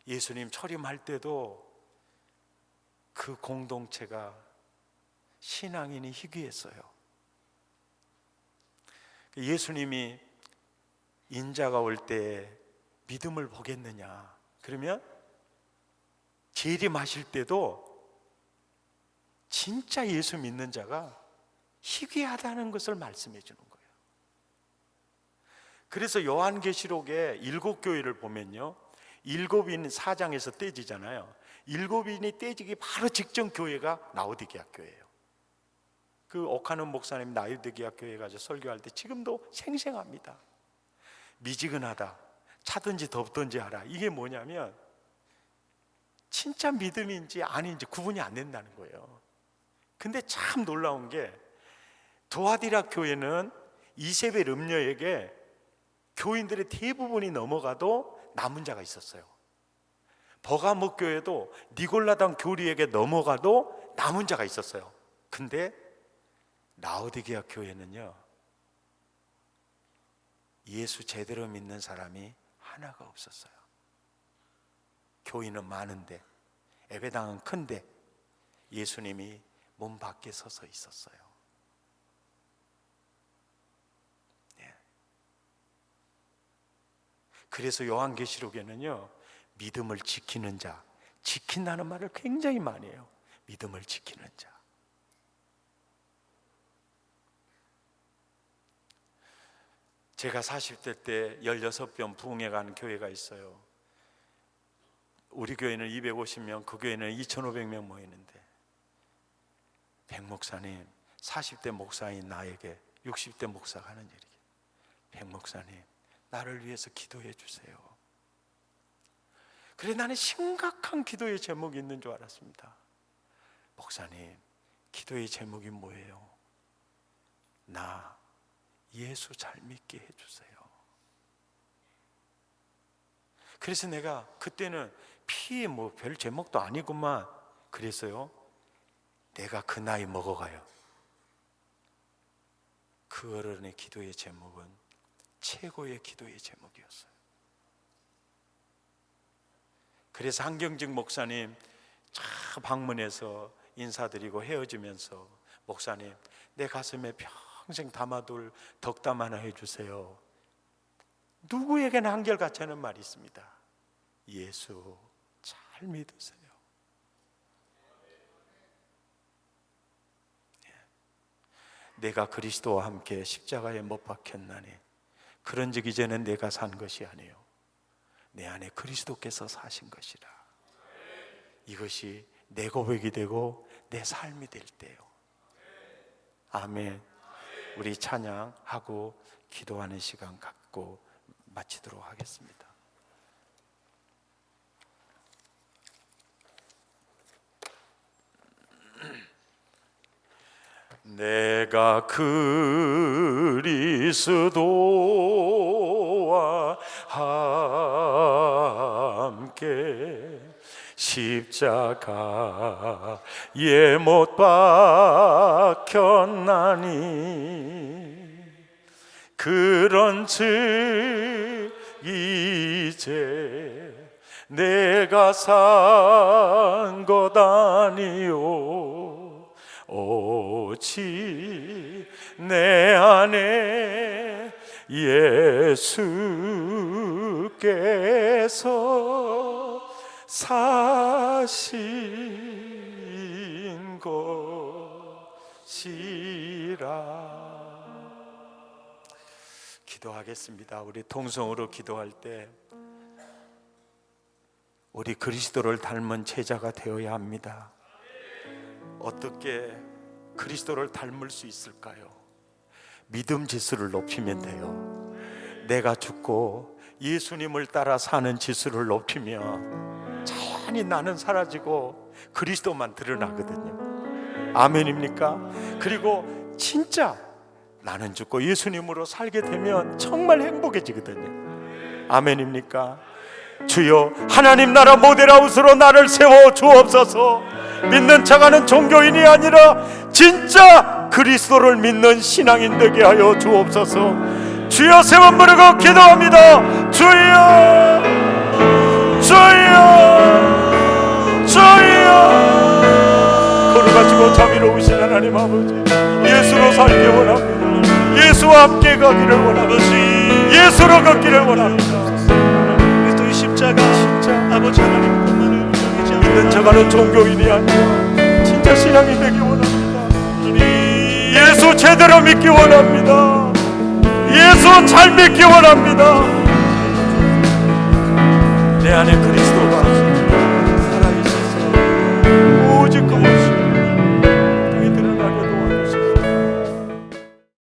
예수님 초림할 때도 그 공동체가 신앙인이 희귀했어요. 예수님이 인자가 올 때 믿음을 보겠느냐, 그러면 재림하실 때도 진짜 예수 믿는 자가 희귀하다는 것을 말씀해 주는 거예요. 그래서 요한계시록에 7교회를 보면요, 7인 4장에서 떼지잖아요. 7인이 떼지기 바로 직전 교회가 라오디게아 교회예요. 그 오카는 목사님 라오디게아 교회 가서 설교할 때 지금도 생생합니다. 미지근하다, 차든지 덥든지 하라. 이게 뭐냐면 진짜 믿음인지 아닌지 구분이 안 된다는 거예요. 근데 참 놀라운 게 두아디라 교회는 이세벨 음녀에게 교인들의 대부분이 넘어가도 남은 자가 있었어요. 버가모 교회도 니골라당 교리에게 넘어가도 남은 자가 있었어요. 근데 라오디게아 교회는요, 예수 제대로 믿는 사람이 하나가 없었어요. 교인은 많은데, 예배당은 큰데 예수님이 문 밖에 서서 있었어요. 그래서 요한계시록에는요, 믿음을 지키는 자, 지킨다는 말을 굉장히 많이 해요. 믿음을 지키는 자. 제가 40대 때 16번 부흥회 간 교회가 있어요. 우리 교회는 250명, 그 교회는 2,500명 모이는데, 백 목사님, 40대 목사인 나에게 60대 목사가 하는 일이에요. 백 목사님, 나를 위해서 기도해 주세요. 그래, 나는 심각한 기도의 제목이 있는 줄 알았습니다. 목사님, 기도의 제목이 뭐예요? 나 예수 잘 믿게 해주세요. 그래서 내가 그때는 뭐 별 제목도 아니구만 그랬어요. 내가 그 나이 먹어가요. 그 어른의 기도의 제목은 최고의 기도의 제목이었어요. 그래서 한경직 목사님 차 방문해서 인사드리고 헤어지면서, 목사님, 내 가슴에 평생 담아둘 덕담 하나 해주세요. 누구에게나 한결같이 하는 말이 있습니다. 예수 잘 믿으세요. 내가 그리스도와 함께 십자가에 못 박혔나니 그런즉 이제는 내가 산 것이 아니요 내 안에 그리스도께서 사신 것이라. 이것이 내 고백이 되고 내 삶이 될 때요. 아멘. 우리 찬양하고 기도하는 시간 갖고 마치도록 하겠습니다. 내가 그리스도와 함께 십자가에 못 박혔나니 그런즉 이제 내가 산 것 아니요 오직 내 안에 예수께서 사신 것이라. 기도하겠습니다. 우리 통성으로 기도할 때 우리 그리스도를 닮은 제자가 되어야 합니다. 어떻게 그리스도를 닮을 수 있을까요? 믿음 지수를 높이면 돼요. 내가 죽고 예수님을 따라 사는 지수를 높이면 자연히 나는 사라지고 그리스도만 드러나거든요. 아멘입니까? 그리고 진짜 나는 죽고 예수님으로 살게 되면 정말 행복해지거든요. 아멘입니까? 주여, 하나님 나라 모델하우스로 나를 세워 주옵소서. 믿는 척하는 종교인이 아니라 진짜 그리스도를 믿는 신앙인 되게 하여 주옵소서. 주여, 세 번 부르고 기도합니다. 주여, 주여, 주여. 거룩하시고 자비로우신 하나님 아버지, 예수로 살기 원합니다. 예수와 함께 가기를 원합니다. 예수로 걷기를 원합니다. 그리스도의 십자가 아버지 하나님뿐만을 믿는 척하는 종교인이 아니라 진짜 신앙이 되기 원합니다. 예수 제대로 믿기 원합니다. 예수 잘 믿기 원합니다. 내 안에 그리스도가